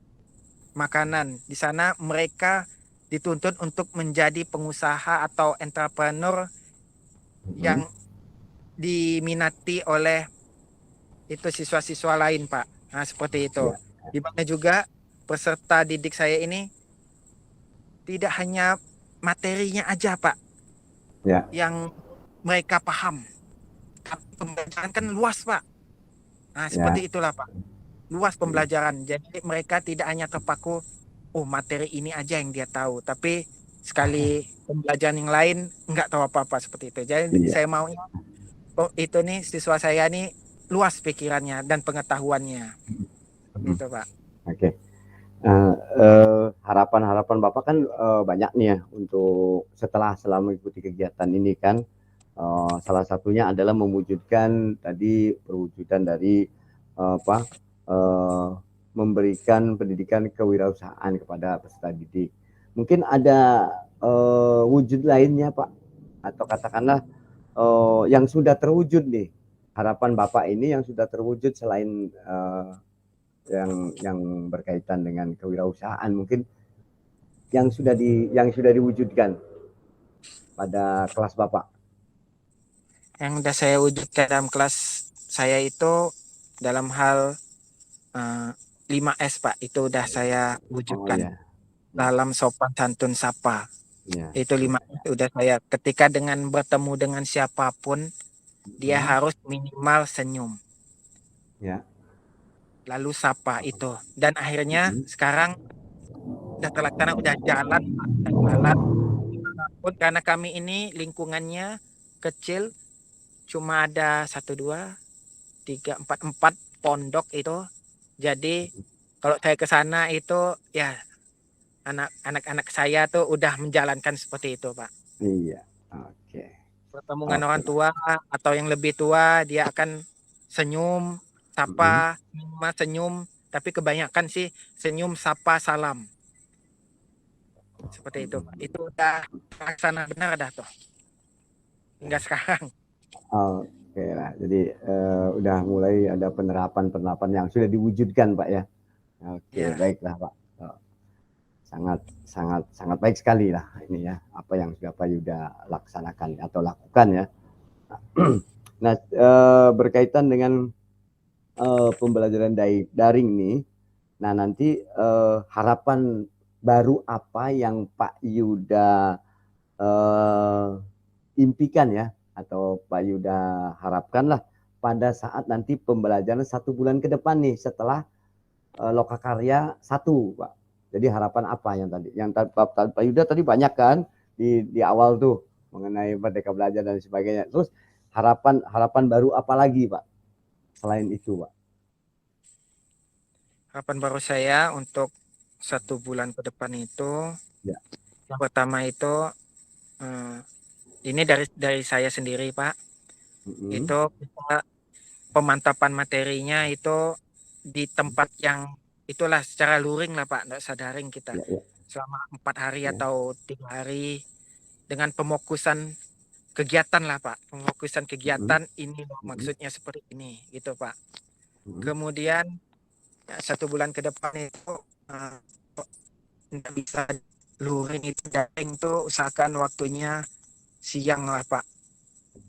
Speaker 2: makanan. Di sana mereka dituntut untuk menjadi pengusaha atau entrepreneur yang diminati oleh itu siswa-siswa lain, Pak. Nah, seperti itu. Di mana juga peserta didik saya ini tidak hanya materinya aja, Pak, yang mereka paham. Tapi pembelajaran kan luas, Pak. Nah, seperti itulah, Pak. Luas pembelajaran. Jadi mereka tidak hanya terpaku, materi ini aja yang dia tahu. Tapi sekali pembelajaran yang lain nggak tahu apa-apa seperti itu. Jadi saya maunya itu nih siswa saya nih luas pikirannya dan pengetahuannya. Itu Pak.
Speaker 1: Oke. Harapan-harapan Bapak kan banyak nih ya untuk selama mengikuti kegiatan ini kan. Salah satunya adalah mewujudkan tadi perwujudan dari apa uh, memberikan pendidikan kewirausahaan kepada peserta didik. Mungkin ada wujud lainnya Pak, atau katakanlah yang sudah terwujud nih, harapan Bapak ini yang sudah terwujud selain yang berkaitan dengan kewirausahaan, mungkin yang sudah diwujudkan pada kelas Bapak.
Speaker 2: Yang udah saya wujudkan dalam kelas saya itu dalam hal eh, 5S Pak, itu udah saya
Speaker 1: Oh
Speaker 2: wujudkan
Speaker 1: ya, ya,
Speaker 2: dalam sopan santun sapa.
Speaker 1: ya,
Speaker 2: Itu
Speaker 1: ya,
Speaker 2: 5S
Speaker 1: ya.
Speaker 2: udah saya, ketika dengan bertemu dengan siapapun dia
Speaker 1: Hmm,
Speaker 2: harus minimal senyum,
Speaker 1: ya.
Speaker 2: lalu sapa itu. Dan akhirnya
Speaker 1: Hmm,
Speaker 2: sekarang udah terlaksana, udah jalan Pak, udah jalan. Pun karena kami ini lingkungannya kecil, cuma ada satu dua tiga empat empat pondok itu. Jadi kalau saya ke sana itu ya anak-anak saya tuh udah menjalankan seperti itu, Pak.
Speaker 1: iya, oke,
Speaker 2: Bertemu dengan
Speaker 1: oke
Speaker 2: orang
Speaker 1: lah.
Speaker 2: tua atau yang lebih tua, dia akan senyum,
Speaker 1: Hmm,
Speaker 2: sapa, minimal senyum, tapi kebanyakan sih senyum, sapa, salam. Seperti itu, Pak. Itu udah laksana benar dah tuh hingga sekarang.
Speaker 1: oke lah. Jadi udah mulai ada penerapan-penerapan yang sudah diwujudkan Pak ya. Oke,
Speaker 2: Ya,
Speaker 1: baiklah Pak. Sangat sangat sangat baik sekali lah ini ya, apa yang sudah Pak Yuda laksanakan atau lakukan ya. Nah, berkaitan dengan pembelajaran daring nih, nah nanti harapan baru apa yang Pak Yuda eh, impikan ya, atau Pak Yuda harapkan lah pada saat nanti pembelajaran 1 bulan ke depan nih setelah Lokakarya 1, Pak. Jadi harapan apa yang tadi? Yang Pak Yuda tadi banyak kan di awal tuh mengenai Merdeka Belajar dan sebagainya. Terus harapan harapan baru apa lagi, Pak? Selain itu, Pak.
Speaker 2: harapan baru saya untuk 1 bulan ke depan itu,
Speaker 1: Ya.
Speaker 2: yang pertama itu eh, ini dari saya sendiri, Pak.
Speaker 1: Mm-mm.
Speaker 2: Itu kita pemantapan materinya itu di tempat yang itulah secara luring lah Pak, nggak sadaring kita
Speaker 1: Ya, ya,
Speaker 2: selama 4 hari
Speaker 1: ya.
Speaker 2: atau 3 hari dengan pemokusan kegiatan lah Pak, pemokusan
Speaker 1: Mm-mm.
Speaker 2: kegiatan ini loh,
Speaker 1: Mm-mm.
Speaker 2: maksudnya seperti ini gitu Pak.
Speaker 1: Mm-mm.
Speaker 2: Kemudian ya, 1 bulan ke depan itu eh, nggak bisa luring, itu daring tuh usahakan waktunya siang lah Pak.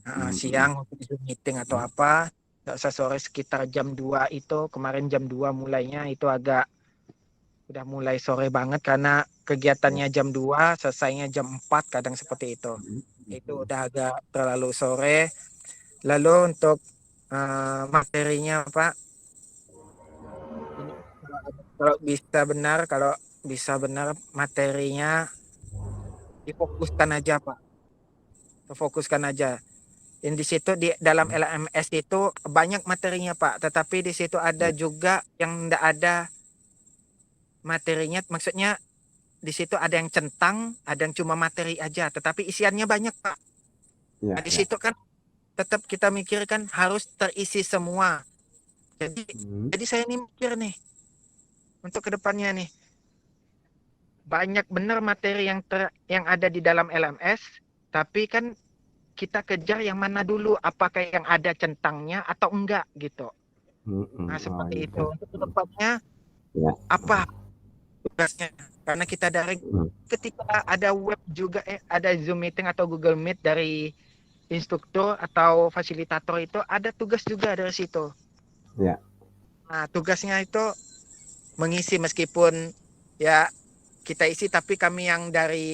Speaker 1: Mm-mm.
Speaker 2: Siang untuk Zoom meeting atau apa, nggak usah sore, sekitar jam 2 itu, kemarin jam 2 mulainya itu agak udah mulai sore banget karena
Speaker 1: Ya.
Speaker 2: kegiatannya jam 2 selesainya jam 4 kadang seperti itu. Itu
Speaker 1: Mm-mm.
Speaker 2: udah agak terlalu sore. Lalu untuk materinya Pak, ini kalau bisa benar materinya difokuskan aja Pak, fokuskan aja. Dan di situ di dalam LMS itu banyak materinya Pak, tetapi di situ ada
Speaker 1: Ya.
Speaker 2: juga yang enggak ada materinya, maksudnya di situ ada yang centang, ada yang cuma materi aja, tetapi isiannya banyak Pak. Nah
Speaker 1: Ya.
Speaker 2: di
Speaker 1: Ya.
Speaker 2: situ kan tetap kita mikirkan harus terisi semua. Jadi
Speaker 1: Mm.
Speaker 2: jadi saya ini mikir nih untuk kedepannya nih, banyak benar materi yang ada di dalam LMS, tapi kan kita kejar yang mana dulu, apakah yang ada centangnya atau enggak gitu.
Speaker 1: Mm-mm.
Speaker 2: Nah
Speaker 1: Oh
Speaker 2: seperti itu
Speaker 1: iya.
Speaker 2: untuk kedepannya
Speaker 1: Ya.
Speaker 2: apa tugasnya, karena kita dari
Speaker 1: Mm.
Speaker 2: ketika ada web juga ada Zoom meeting atau Google Meet dari instruktur atau fasilitator, itu ada tugas juga dari situ.
Speaker 1: Ya.
Speaker 2: Nah tugasnya itu mengisi, meskipun ya kita isi, tapi kami yang dari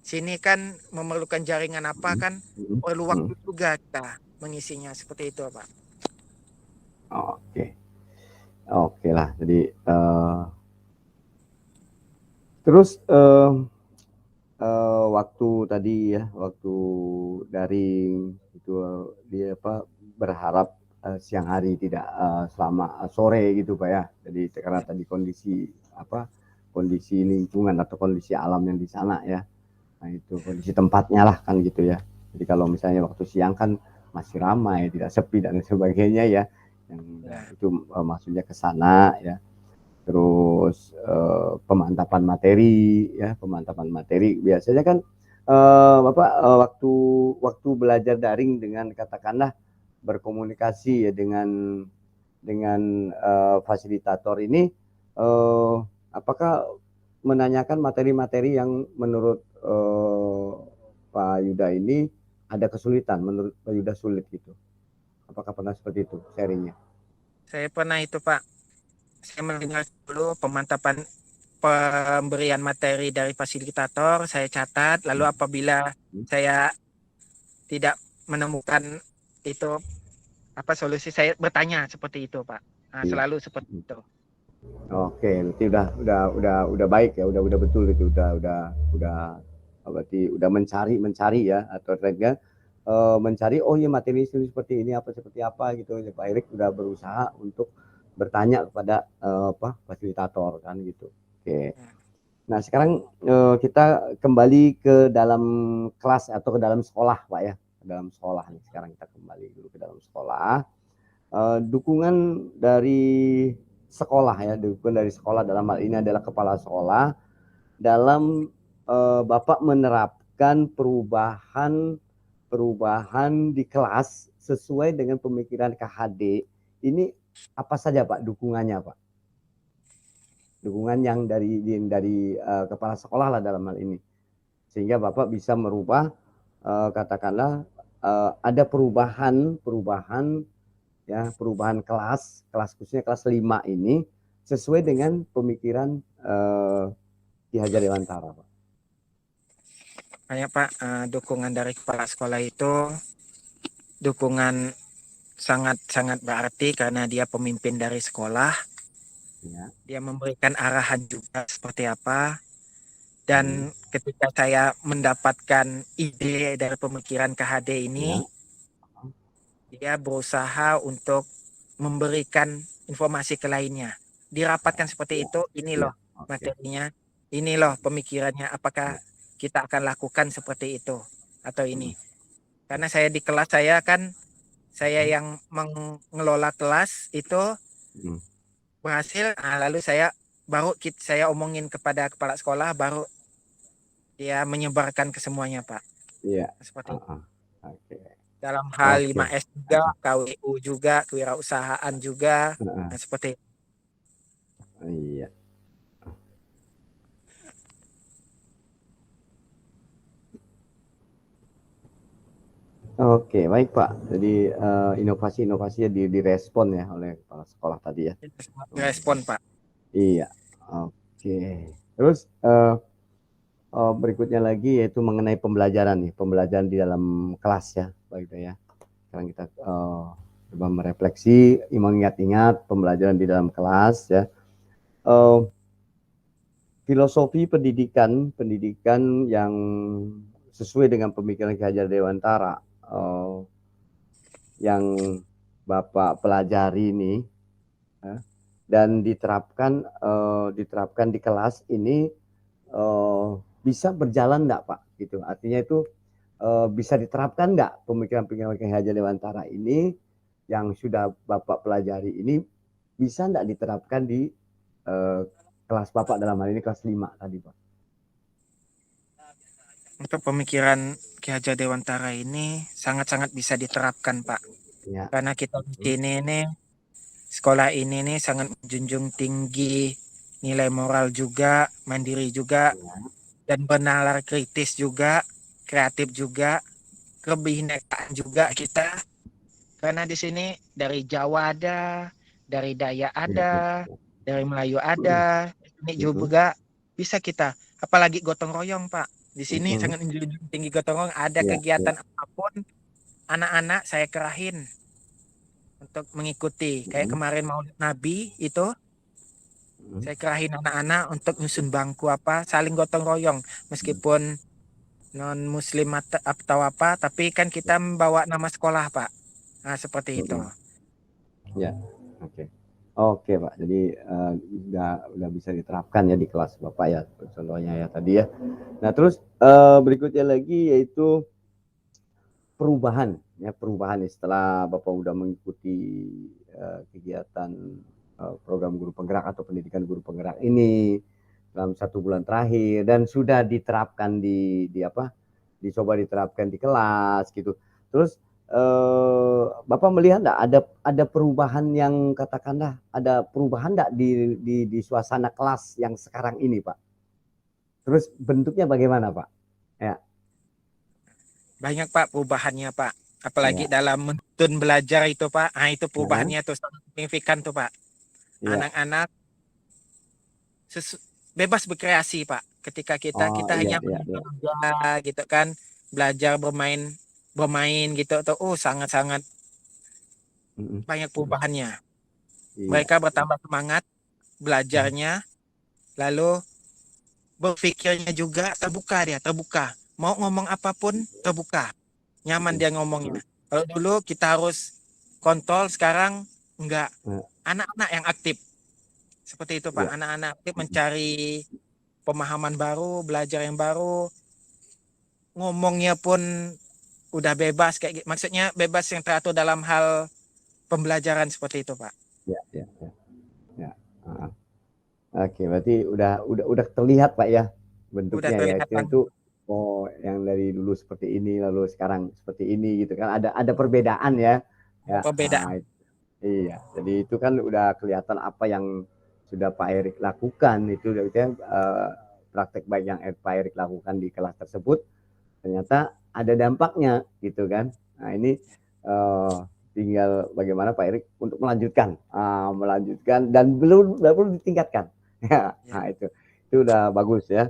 Speaker 2: sini kan memerlukan jaringan apa
Speaker 1: Mm.
Speaker 2: kan,
Speaker 1: Mm.
Speaker 2: perlu
Speaker 1: Mm.
Speaker 2: waktu juga kita mengisinya seperti itu Pak.
Speaker 1: Oke. Oke lah. Jadi terus waktu tadi ya, waktu daring itu dia apa berharap siang hari tidak selama sore gitu Pak ya. Jadi karena tadi kondisi apa kondisi lingkungan atau kondisi alam yang di sana ya. Nah itu kondisi tempatnya lah kan gitu ya. Jadi kalau misalnya waktu siang kan masih ramai, tidak sepi dan sebagainya ya. Yang
Speaker 2: Ya.
Speaker 1: itu maksudnya ke sana ya. Terus pemantapan materi ya, pemantapan materi biasanya kan waktu waktu belajar daring dengan katakanlah berkomunikasi ya dengan fasilitator ini, apakah menanyakan materi-materi yang menurut Pak Yuda ini ada kesulitan, menurut Pak Yuda sulit gitu. Apakah pernah seperti itu sharingnya?
Speaker 2: Saya pernah itu Pak, saya mendengar dulu pemantapan pemberian materi dari fasilitator, saya catat, lalu apabila saya tidak menemukan itu apa solusi, saya bertanya seperti itu Pak. Nah,
Speaker 1: Iya.
Speaker 2: selalu seperti itu.
Speaker 1: Oke, berarti udah baik ya, udah betul itu, udah berarti udah mencari ya atau trendnya mencari oh iya materi seperti ini apa seperti apa gitu. Ya, Pak Erik udah berusaha untuk bertanya kepada apa fasilitator kan gitu. Oke. Nah, sekarang kita kembali ke dalam kelas atau ke dalam sekolah, Pak ya. Ke dalam sekolah nih. Sekarang kita kembali dulu ke dalam sekolah. Dukungan dari sekolah ya, dukungan dari sekolah dalam hal ini adalah kepala sekolah dalam Bapak menerapkan perubahan perubahan di kelas sesuai dengan pemikiran KHD. Ini apa saja Pak dukungannya Pak? Dukungan yang dari kepala sekolah lah dalam hal ini. Sehingga Bapak bisa merubah katakanlah ada perubahan ya perubahan kelas khususnya kelas 5 ini sesuai dengan pemikiran Ki Hajar Dewantara Pak.
Speaker 2: Kayak Pak, dukungan dari kepala sekolah itu dukungan sangat-sangat berarti karena dia pemimpin dari sekolah,
Speaker 1: Ya.
Speaker 2: dia memberikan arahan juga seperti apa.
Speaker 1: Hmm.
Speaker 2: Dan ketika saya mendapatkan ide dari pemikiran KHD ini,
Speaker 1: Ya.
Speaker 2: dia berusaha untuk memberikan informasi ke lainnya. Dirapatkan seperti
Speaker 1: Ya.
Speaker 2: itu, ini
Speaker 1: Ya.
Speaker 2: loh
Speaker 1: Oke.
Speaker 2: materinya, ini loh pemikirannya, apakah
Speaker 1: Ya.
Speaker 2: kita akan lakukan seperti itu atau
Speaker 1: Hmm.
Speaker 2: ini. Karena saya di kelas saya kan, saya yang mengelola kelas itu
Speaker 1: Hmm.
Speaker 2: berhasil, lalu saya omongin kepada kepala sekolah, baru dia menyebarkan ke semuanya Pak.
Speaker 1: Iya.
Speaker 2: Seperti itu.
Speaker 1: Uh-uh. Oke.
Speaker 2: Dalam hal
Speaker 1: Oke.
Speaker 2: 5S juga, KWU juga, kewirausahaan juga,
Speaker 1: Uh-uh.
Speaker 2: nah, seperti itu.
Speaker 1: Iya. Oke, baik Pak. Jadi inovasi-inovasinya direspon ya oleh kepala sekolah tadi ya.
Speaker 2: Respon Pak.
Speaker 1: Iya. Oke. Terus berikutnya lagi yaitu mengenai pembelajaran nih, pembelajaran di dalam kelas ya, Pak Yuda ya. Sekarang kita coba merefleksi, mengingat-ingat pembelajaran di dalam kelas ya. Uh, Filosofi pendidikan yang sesuai dengan pemikiran Ki Hajar Dewantara yang Bapak pelajari ini dan diterapkan di kelas ini bisa berjalan enggak Pak? Gitu. Artinya itu bisa diterapkan enggak pemikiran-pemikiran Ki Hajar Dewantara ini yang sudah Bapak pelajari ini bisa enggak diterapkan di kelas Bapak dalam hal ini kelas 5 tadi Pak?
Speaker 2: Untuk pemikiran Ki Hajar Dewantara ini sangat-sangat bisa diterapkan Pak.
Speaker 1: Ya.
Speaker 2: Karena kita di sini nih, sekolah ini nih sangat menjunjung tinggi nilai moral juga, mandiri juga,
Speaker 1: Ya.
Speaker 2: dan bernalar kritis juga, kreatif juga, kebinekaan juga kita. Karena di sini dari Jawa ada, dari Dayak
Speaker 1: Ya.
Speaker 2: ada, dari Melayu ada, ini juga bisa kita. Apalagi gotong royong Pak. Di sini sangat menjunjung tinggi gotong royong. Ada
Speaker 1: Ya.
Speaker 2: kegiatan apapun, anak-anak saya kerahin untuk mengikuti. Kayak kemarin Maulid Nabi itu, saya kerahin anak-anak untuk nyusun bangku apa, saling gotong royong. Meskipun non muslim atau apa, tapi kan kita membawa nama sekolah Pak. Nah, seperti itu.
Speaker 1: Ya. Oke. Oke Pak, jadi udah bisa diterapkan ya di kelas Bapak ya, contohnya ya tadi ya. Nah terus berikutnya lagi yaitu perubahan ya, perubahan nih setelah Bapak udah mengikuti kegiatan program guru penggerak atau pendidikan guru penggerak ini dalam 1 bulan terakhir dan sudah diterapkan di apa, dicoba diterapkan di kelas gitu. Terus Bapak melihat nggak ada perubahan yang katakanlah ada perubahan nggak di suasana kelas yang sekarang ini Pak? Terus bentuknya bagaimana Pak? Ya,
Speaker 2: Banyak Pak perubahannya Pak. Apalagi
Speaker 1: ya,
Speaker 2: dalam menuntun belajar itu Pak. Ah itu
Speaker 1: ya,
Speaker 2: perubahannya tuh sangat signifikan tuh Pak.
Speaker 1: ya.
Speaker 2: Anak-anak bebas berkreasi Pak. Ketika kita
Speaker 1: Oh
Speaker 2: kita
Speaker 1: iya,
Speaker 2: hanya
Speaker 1: iya, iya.
Speaker 2: belajar gitu kan, belajar bermain bermain gitu tuh sangat-sangat
Speaker 1: Mm-mm.
Speaker 2: banyak perubahannya.
Speaker 1: Iya,
Speaker 2: Mereka bertambah semangat belajarnya, lalu berpikirnya juga terbuka dia, terbuka. Mau ngomong apapun terbuka, nyaman dia ngomongnya. Kalau dulu kita harus kontrol, sekarang enggak.
Speaker 1: iya,
Speaker 2: Anak-anak yang aktif seperti itu Pak.
Speaker 1: iya.
Speaker 2: Anak-anak aktif mencari pemahaman baru, belajar yang baru, ngomongnya pun udah bebas kayak gitu. Maksudnya bebas yang teratur dalam hal pembelajaran seperti itu Pak.
Speaker 1: Iya, iya, iya, iya. Heeh. Oke, berarti udah terlihat Pak ya
Speaker 2: Udah
Speaker 1: bentuknya ya
Speaker 2: terlihat banget.
Speaker 1: itu oh yang dari dulu seperti ini lalu sekarang seperti ini gitu kan ada perbedaan ya.
Speaker 2: Ada
Speaker 1: Ya,
Speaker 2: perbedaan.
Speaker 1: iya. Jadi itu kan udah kelihatan apa yang sudah Pak Erik lakukan itu artinya praktek baik yang Pak Erik lakukan di kelas tersebut ternyata ada dampaknya gitu kan. Nah ini tinggal bagaimana Pak Erik untuk melanjutkan dan belum ditingkatkan. Ya,
Speaker 2: Ya.
Speaker 1: nah itu udah bagus ya.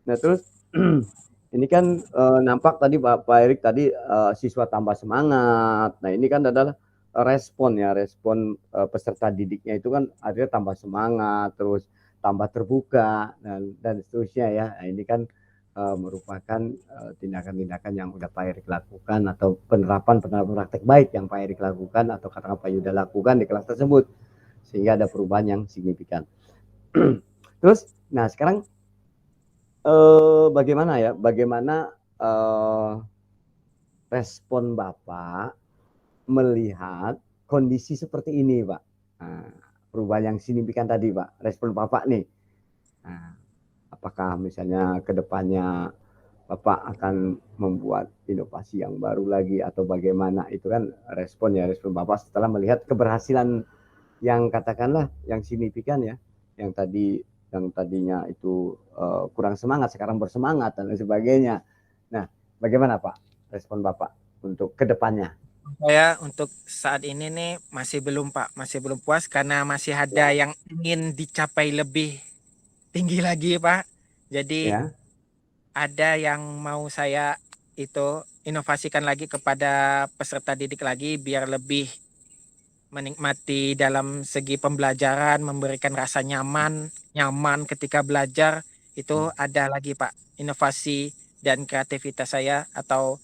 Speaker 1: Nah terus ini kan nampak tadi Pak Erik tadi siswa tambah semangat. Nah ini kan adalah respon peserta didiknya itu kan akhirnya tambah semangat, terus tambah terbuka dan seterusnya ya. Nah ini kan merupakan tindakan-tindakan yang udah Pak Erik lakukan atau penerapan praktek baik yang Pak Erik lakukan atau katakan Pak Yuda lakukan di kelas tersebut sehingga ada perubahan yang signifikan. Terus, nah sekarang bagaimana ya? Bagaimana respon Bapak melihat kondisi seperti ini, Pak? Nah, perubahan yang signifikan tadi, Pak. Respon Bapak nih. Nah, apakah misalnya ke depannya Bapak akan membuat inovasi yang baru lagi atau bagaimana? Itu kan respon Bapak setelah melihat keberhasilan yang katakanlah yang signifikan ya, yang tadinya itu kurang semangat sekarang bersemangat dan lain sebagainya. Nah, bagaimana Pak respon Bapak untuk kedepannya?
Speaker 2: Saya untuk saat ini nih masih belum Pak, masih belum puas karena masih ada
Speaker 1: Ya,
Speaker 2: yang ingin dicapai lebih tinggi lagi Pak. Jadi
Speaker 1: ya,
Speaker 2: ada yang mau saya itu inovasikan lagi kepada peserta didik lagi biar lebih menikmati dalam segi pembelajaran, memberikan rasa nyaman, nyaman ketika belajar itu ada lagi Pak inovasi dan kreativitas saya atau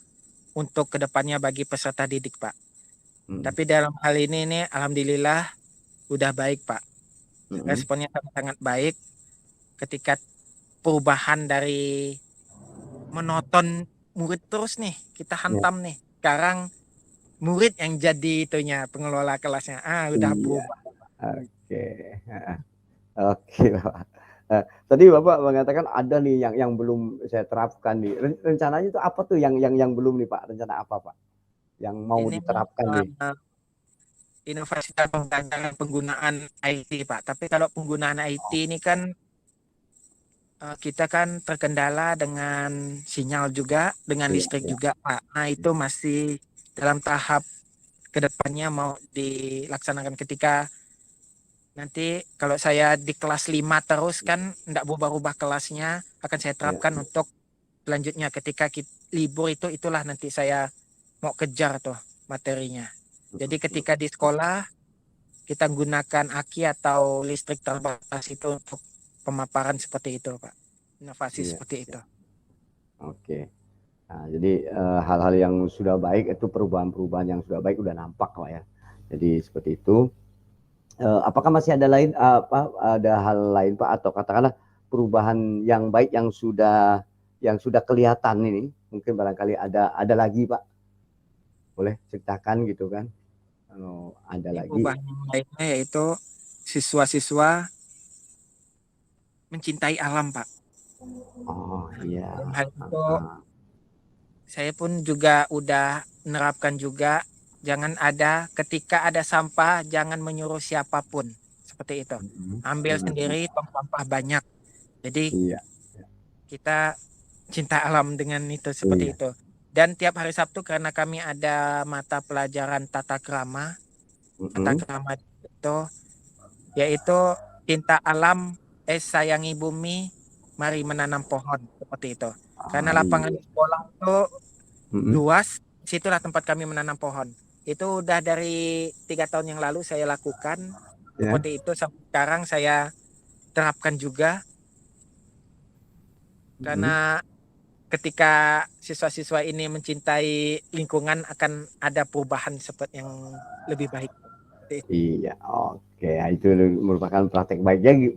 Speaker 2: untuk kedepannya bagi peserta didik Pak.
Speaker 1: hmm,
Speaker 2: Tapi dalam hal ini nih alhamdulillah udah baik Pak.
Speaker 1: hmm,
Speaker 2: Responnya sangat-sangat baik ketika perubahan dari menonton murid terus nih kita
Speaker 1: ya,
Speaker 2: hantam nih. Sekarang murid yang jadi itunya pengelola kelasnya. Ah udah
Speaker 1: iya,
Speaker 2: berubah.
Speaker 1: oke, oke Pak. Tadi Bapak mengatakan ada nih yang belum saya terapkan nih. Rencananya itu apa tuh yang belum nih Pak? Rencana apa Pak? Yang mau
Speaker 2: Ini
Speaker 1: diterapkan nih?
Speaker 2: inovasi dalam pembelajaran penggunaan IT Pak. Tapi kalau penggunaan IT ini kan kita kan terkendala dengan sinyal juga, dengan
Speaker 1: Iya,
Speaker 2: listrik
Speaker 1: iya,
Speaker 2: juga Pak. Nah itu masih dalam tahap kedepannya mau dilaksanakan ketika nanti kalau saya di kelas 5 terus kan enggak berubah-ubah kelasnya akan saya
Speaker 1: iya.
Speaker 2: terapkan untuk selanjutnya ketika libur itu itulah nanti saya mau kejar tuh materinya. Jadi ketika di sekolah kita gunakan aki atau listrik terbatas itu untuk pemaparan seperti itu, Pak. Inovasi
Speaker 1: Iya,
Speaker 2: seperti itu.
Speaker 1: oke. Nah, jadi hal-hal yang sudah baik itu perubahan-perubahan yang sudah baik udah nampak lah ya. Jadi seperti itu. apakah masih ada lain ada hal lain Pak, atau katakanlah perubahan yang baik yang sudah kelihatan ini, mungkin barangkali ada lagi Pak, boleh ceritakan gitu kan, kalau ada
Speaker 2: Ini
Speaker 1: lagi.
Speaker 2: perubahan yang lainnya yaitu siswa-siswa mencintai alam, Pak.
Speaker 1: Oh iya.
Speaker 2: Dalam hal itu
Speaker 1: Ah,
Speaker 2: saya pun juga udah menerapkan juga, jangan ada ketika ada sampah jangan menyuruh siapapun seperti itu.
Speaker 1: mm,
Speaker 2: Ambil
Speaker 1: mm,
Speaker 2: sendiri, tong sampah banyak. Jadi
Speaker 1: iya,
Speaker 2: kita cinta alam dengan itu seperti
Speaker 1: iya.
Speaker 2: itu. Dan tiap hari Sabtu karena kami ada mata pelajaran tata
Speaker 1: Mm,
Speaker 2: krama itu yaitu cinta alam, sayangi bumi, mari menanam pohon seperti itu. Karena
Speaker 1: ah,
Speaker 2: lapangan
Speaker 1: iya.
Speaker 2: sekolah itu
Speaker 1: Mm,
Speaker 2: luas, situlah tempat kami menanam pohon. Itu udah dari 3 tahun yang lalu saya lakukan
Speaker 1: ya.
Speaker 2: seperti itu. Sampai sekarang saya terapkan juga
Speaker 1: Mm,
Speaker 2: karena ketika siswa-siswa ini mencintai lingkungan akan ada perubahan seperti yang lebih baik.
Speaker 1: iya, oke. Nah, itu merupakan praktek baiknya,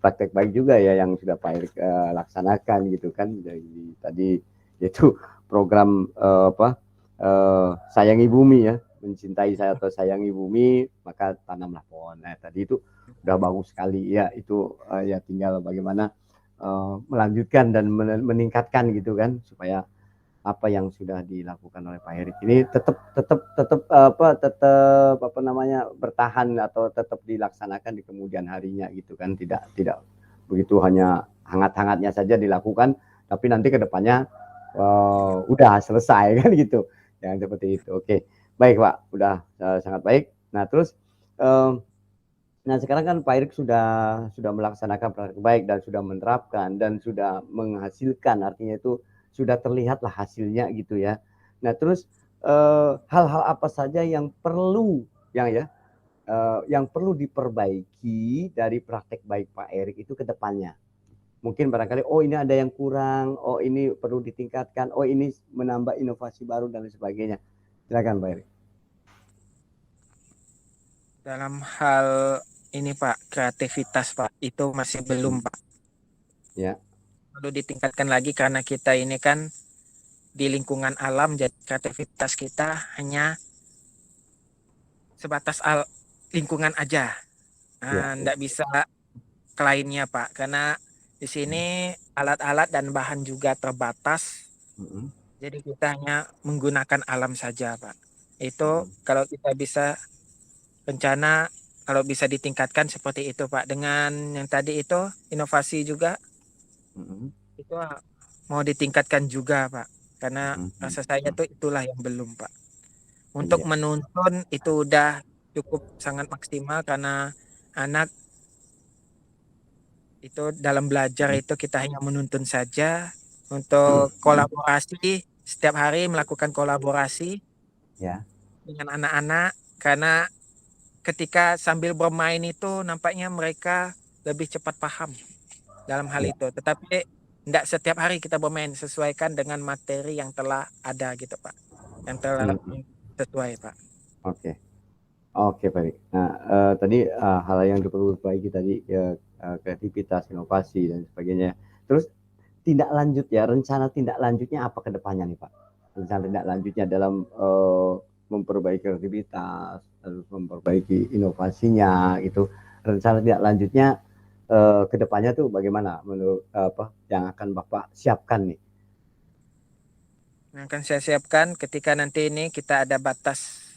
Speaker 1: praktek baik juga ya yang sudah Pak Erik laksanakan gitu kan. Jadi tadi itu program sayangi bumi ya, mencintai saya atau sayangi bumi, maka tanamlah pohon. Nah, tadi itu udah bagus sekali ya, itu ya tinggal bagaimana melanjutkan dan meningkatkan gitu kan, supaya apa yang sudah dilakukan oleh Pak Erik ini tetap apa namanya bertahan atau tetap dilaksanakan di kemudian harinya gitu kan, tidak begitu hanya hangat-hangatnya saja dilakukan tapi nanti kedepannya udah selesai kan gitu, yang seperti itu. Oke, baik Pak, udah sangat baik. Nah terus uh, nah sekarang kan Pak Erik sudah melaksanakan praktek baik dan sudah menerapkan dan sudah menghasilkan, artinya itu sudah terlihatlah hasilnya gitu ya. Nah terus hal-hal apa saja yang perlu yang perlu diperbaiki dari praktek baik Pak Erik itu ke depannya? Mungkin barangkali oh ini ada yang kurang, oh ini perlu ditingkatkan, oh ini menambah inovasi baru dan lain sebagainya. Silakan Pak Erik.
Speaker 2: Dalam hal ini Pak, kreativitas Pak, itu masih belum Pak.
Speaker 1: Ya.
Speaker 2: Perlu ditingkatkan lagi karena kita ini kan di lingkungan alam, jadi kreativitas kita hanya sebatas lingkungan aja.
Speaker 1: Ya.
Speaker 2: Nggak bisa ke lainnya Pak, karena di sini alat-alat dan bahan juga terbatas,
Speaker 1: Mm-mm.
Speaker 2: jadi kita hanya menggunakan alam saja Pak. Itu
Speaker 1: Mm-mm.
Speaker 2: kalau kita bisa rencana, kalau bisa ditingkatkan seperti itu Pak. Dengan yang tadi itu inovasi juga
Speaker 1: Mm-mm.
Speaker 2: itu mau ditingkatkan juga Pak. Karena rasa saya
Speaker 1: Mm-mm.
Speaker 2: tuh itulah yang belum Pak. Untuk
Speaker 1: Iya.
Speaker 2: menuntun itu udah cukup sangat maksimal karena anak itu dalam belajar itu kita hanya menuntun saja. Untuk kolaborasi setiap hari melakukan kolaborasi
Speaker 1: Ya.
Speaker 2: dengan anak-anak karena ketika sambil bermain itu nampaknya mereka lebih cepat paham dalam hal
Speaker 1: Ya.
Speaker 2: itu. Tetapi tidak setiap hari kita bermain, sesuaikan dengan materi yang telah ada gitu Pak. Yang telah
Speaker 1: Mm.
Speaker 2: sesuai Pak.
Speaker 1: Oke. Oke, baik. Nah, tadi hal yang perlu diperbaiki tadi kreativitas, inovasi dan sebagainya. Terus tindak lanjut ya, rencana tindak lanjutnya apa ke depannya nih Pak? Rencana tindak lanjutnya dalam memperbaiki kreativitas, terus memperbaiki inovasinya itu. Rencana tindak lanjutnya ke depannya tuh bagaimana menurut apa yang akan Bapak siapkan nih?
Speaker 2: Yang akan saya siapkan ketika nanti ini kita ada batas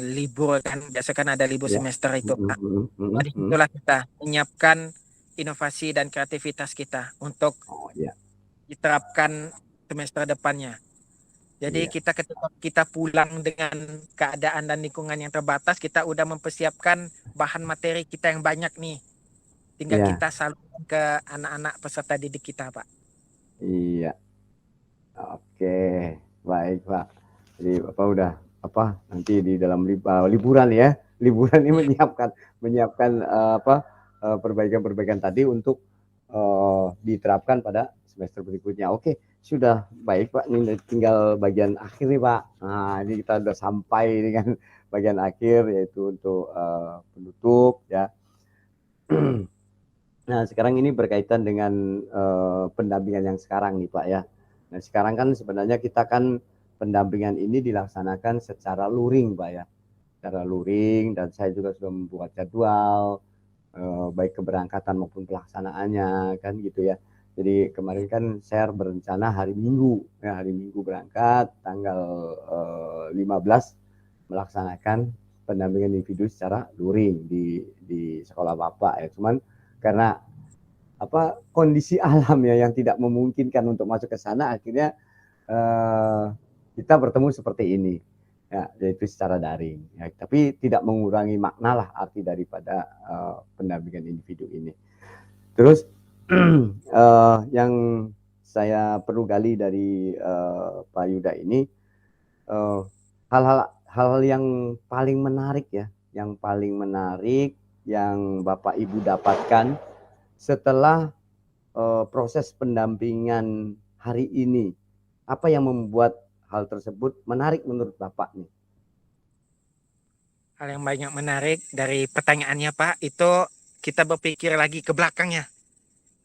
Speaker 2: libur kan, biasa kan ada libur
Speaker 1: Ya.
Speaker 2: semester itu
Speaker 1: Mm,
Speaker 2: Pak.
Speaker 1: mm, mm,
Speaker 2: Nah,
Speaker 1: mm, mm.
Speaker 2: disitulah kita menyiapkan inovasi dan kreativitas kita untuk
Speaker 1: Oh iya,
Speaker 2: diterapkan semester depannya. Jadi
Speaker 1: iya,
Speaker 2: kita ketika kita pulang dengan keadaan dan lingkungan yang terbatas, kita udah mempersiapkan bahan materi kita yang banyak nih. Tinggal
Speaker 1: iya,
Speaker 2: kita salurkan ke anak-anak peserta didik kita, Pak.
Speaker 1: iya. Oke, baik Pak. Jadi Bapak udah apa nanti di dalam liburan ya, liburan ini
Speaker 2: Iya,
Speaker 1: menyiapkan perbaikan-perbaikan tadi untuk diterapkan pada semester berikutnya. Oke, sudah baik Pak, ini tinggal bagian akhir nih Pak. Nah, ini kita sudah sampai dengan bagian akhir, yaitu untuk penutup ya. Nah, sekarang ini berkaitan dengan pendampingan yang sekarang nih Pak ya. Nah, sekarang kan sebenarnya kita kan pendampingan ini dilaksanakan secara luring Pak ya. Secara luring, dan saya juga sudah membuat jadwal baik keberangkatan maupun pelaksanaannya kan gitu ya. Jadi kemarin kan saya berencana hari Minggu berangkat tanggal 15 melaksanakan pendampingan individu secara luring di sekolah Bapak ya. Cuman karena kondisi alam ya yang tidak memungkinkan untuk masuk ke sana, akhirnya kita bertemu seperti ini ya, yaitu secara daring ya, tapi tidak mengurangi makna lah arti daripada pendampingan individu ini. Terus yang saya perlu gali dari Pak Yuda ini, hal-hal yang paling menarik ya, yang Bapak Ibu dapatkan setelah proses pendampingan hari ini. Apa yang membuat hal tersebut menarik menurut Bapak nih?
Speaker 2: Hal yang banyak menarik dari pertanyaannya Pak, itu kita berpikir lagi ke belakangnya.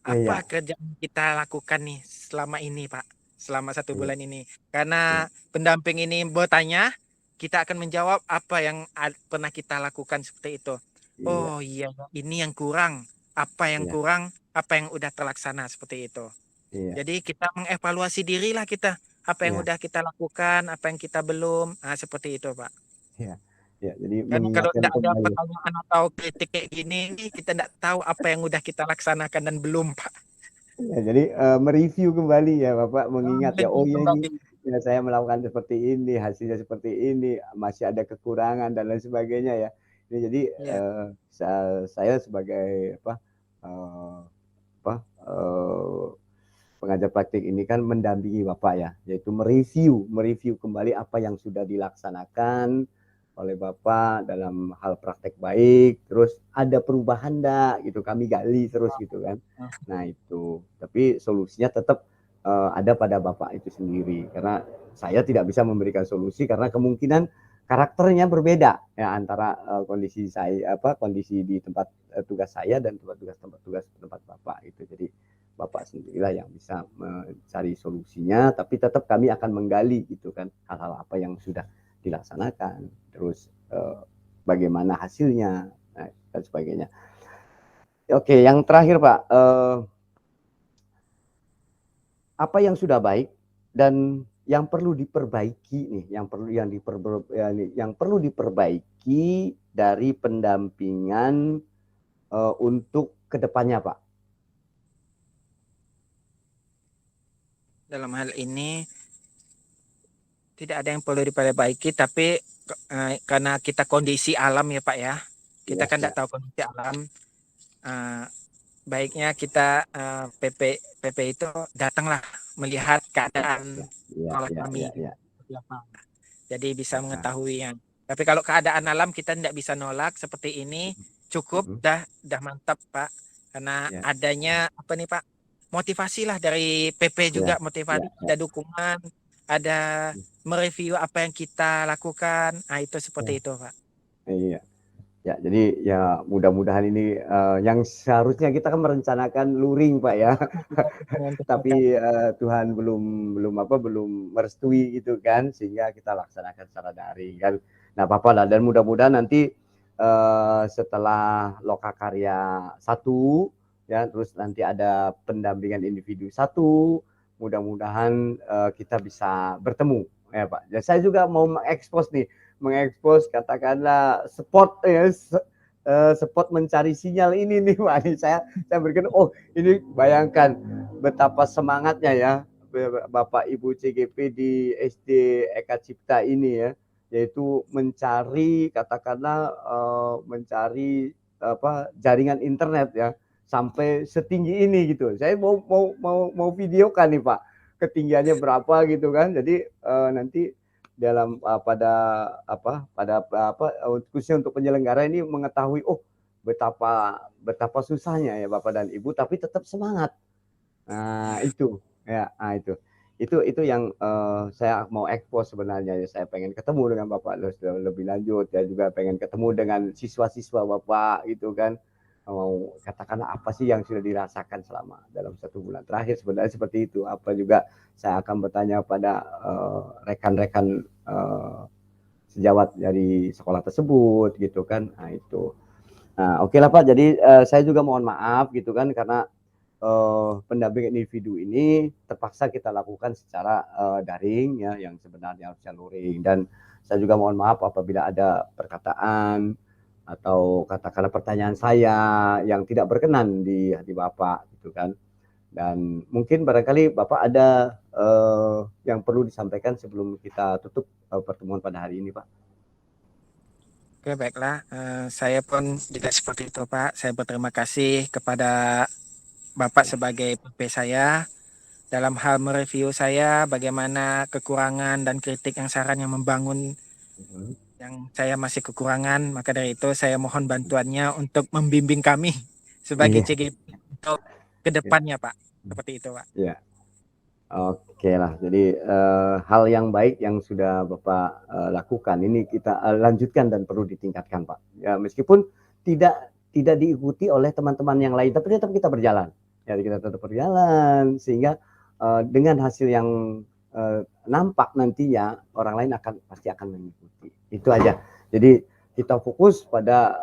Speaker 2: Apa
Speaker 1: Iya,
Speaker 2: kerja yang kita lakukan nih selama ini Pak, selama 1 bulan
Speaker 1: iya,
Speaker 2: ini.
Speaker 1: iya,
Speaker 2: Karena pendamping ini bertanya, kita akan menjawab apa yang pernah kita lakukan seperti itu.
Speaker 1: iya,
Speaker 2: Oh iya, ini yang kurang. Apa yang
Speaker 1: iya,
Speaker 2: kurang, apa yang udah terlaksana seperti itu.
Speaker 1: iya,
Speaker 2: Jadi kita mengevaluasi diri lah kita. Apa yang
Speaker 1: iya,
Speaker 2: udah kita lakukan, apa yang kita belum. Nah, seperti itu Pak.
Speaker 1: iya, iya. Jadi
Speaker 2: Karena kalau
Speaker 1: mengingatkan
Speaker 2: tidak ada
Speaker 1: kembali.
Speaker 2: pertanyaan atau kritik kayak gini, kita tidak tahu apa yang udah kita laksanakan dan belum, Pak.
Speaker 1: Ya, jadi mereview kembali ya Bapak, mengingat ya, oh
Speaker 2: Review
Speaker 1: ya ini
Speaker 2: kembali.
Speaker 1: ya, saya melakukan seperti ini, hasilnya seperti ini, masih ada kekurangan dan lain sebagainya ya. Ini jadi
Speaker 2: Ya,
Speaker 1: saya sebagai eh, apa eh, pengajar praktik ini kan mendampingi Bapak ya, yaitu mereview kembali apa yang sudah dilaksanakan oleh Bapak dalam hal praktek baik, terus ada perubahan enggak gitu, kami gali terus gitu kan. Nah itu, tapi solusinya tetap ada pada Bapak itu sendiri, karena saya tidak bisa memberikan solusi karena kemungkinan karakternya berbeda ya antara kondisi di tempat tugas saya dan tempat tugas tempat Bapak itu. Jadi Bapak sendirilah yang bisa mencari solusinya, tapi tetap kami akan menggali gitu kan, hal-hal apa yang sudah dilaksanakan, terus bagaimana hasilnya, nah, dan sebagainya. Oke, yang terakhir Pak, apa yang sudah baik dan yang perlu diperbaiki nih, yang perlu diperbaiki dari pendampingan untuk kedepannya Pak.
Speaker 2: dalam hal ini tidak ada yang perlu diperbaiki, tapi karena kita kondisi alam ya Pak ya, kita
Speaker 1: Ya,
Speaker 2: kan
Speaker 1: ya,
Speaker 2: tidak tahu kondisi alam. eh, Baiknya kita PP itu datanglah melihat keadaan
Speaker 1: ya, ya,
Speaker 2: sekolah
Speaker 1: ya, ya,
Speaker 2: kami.
Speaker 1: ya.
Speaker 2: Jadi bisa
Speaker 1: Nah,
Speaker 2: mengetahui yang. Tapi kalau keadaan alam kita tidak bisa nolak seperti ini, cukup dah mantap Pak. Karena
Speaker 1: ya,
Speaker 2: adanya apa nih Pak? Motivasi lah dari PP
Speaker 1: ya,
Speaker 2: juga, motivasi,
Speaker 1: ya, ya,
Speaker 2: ada dukungan, ada mereview apa yang kita lakukan. Nah, itu
Speaker 1: ya,
Speaker 2: seperti itu Pak.
Speaker 1: iya. Ya, jadi ya mudah-mudahan ini yang seharusnya kita kan merencanakan luring Pak ya, tapi Tuhan belum merestui gitu kan, sehingga kita laksanakan secara daring kan. Nah, apa lah, dan mudah-mudahan nanti setelah Lokakarya 1 ya, terus nanti ada pendampingan individu 1, mudah-mudahan kita bisa bertemu ya Pak. Dan saya juga mau mengekspos katakanlah spot mencari sinyal ini nih Pak. Saya berikan, oh ini bayangkan betapa semangatnya ya Bapak Ibu CGP di SD Eka Cipta ini ya, yaitu mencari jaringan internet ya sampai setinggi ini gitu. Saya mau videokan nih Pak, ketinggiannya berapa gitu kan. Jadi nanti dalam khususnya untuk penyelenggara ini mengetahui, oh betapa betapa susahnya ya Bapak dan Ibu, tapi tetap semangat Nah, itu. Ya, nah itu. Itu yang saya mau expose sebenarnya ya. Saya pengen ketemu dengan Bapak lebih lanjut ya, juga pengen ketemu dengan siswa-siswa Bapak gitu kan. Mau katakanlah apa sih yang sudah dirasakan selama dalam 1 bulan terakhir, sebenarnya seperti itu. Apa juga saya akan bertanya pada rekan-rekan sejawat dari sekolah tersebut gitu kan. Nah, itu. Nah, oke lah Pak. Jadi saya juga mohon maaf gitu kan, karena pendampingan individu ini terpaksa kita lakukan secara daring ya, yang sebenarnya harusnya luring. Dan saya juga mohon maaf apabila ada perkataan atau katakanlah pertanyaan saya yang tidak berkenan di hati Bapak gitu kan. Dan mungkin barangkali Bapak ada yang perlu disampaikan sebelum kita tutup pertemuan pada hari ini, Pak.
Speaker 2: Oke, baiklah. Saya pun juga seperti itu, Pak. Saya berterima kasih kepada Bapak sebagai PP saya dalam hal mereview saya bagaimana kekurangan dan kritik yang saran yang membangun yang saya masih kekurangan. Maka dari itu saya mohon bantuannya untuk membimbing kami sebagai
Speaker 1: Iya,
Speaker 2: CGP untuk kedepannya, Pak. Seperti itu, Pak.
Speaker 1: iya. Oke lah, jadi hal yang baik yang sudah Bapak lakukan ini kita lanjutkan dan perlu ditingkatkan, Pak. Ya, meskipun tidak diikuti oleh teman-teman yang lain, tapi tetap kita berjalan. Ya, kita tetap berjalan sehingga dengan hasil yang nampak nantinya orang lain pasti akan mengikuti. Itu aja. Jadi kita fokus pada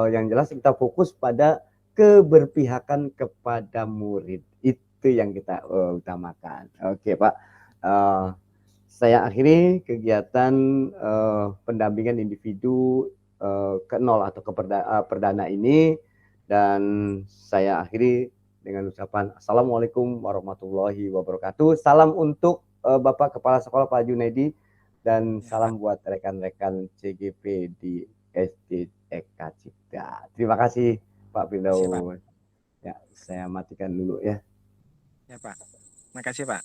Speaker 1: yang jelas, kita fokus pada keberpihakan kepada murid. Itu yang kita utamakan. Oke, Pak. Saya akhiri kegiatan pendampingan individu ke-0 atau perdana ini, dan saya akhiri dengan ucapan Assalamualaikum warahmatullahi wabarakatuh. Salam untuk Bapak Kepala Sekolah Pak Junaidi, dan
Speaker 2: Ya, Pak.
Speaker 1: salam buat rekan-rekan CGP di SD Eka Cipta. Terima kasih Pak
Speaker 2: Terima kasih, Pak.
Speaker 1: Firdaus. Ya, saya matikan dulu ya.
Speaker 2: Ya, Pak. Terima kasih, Pak.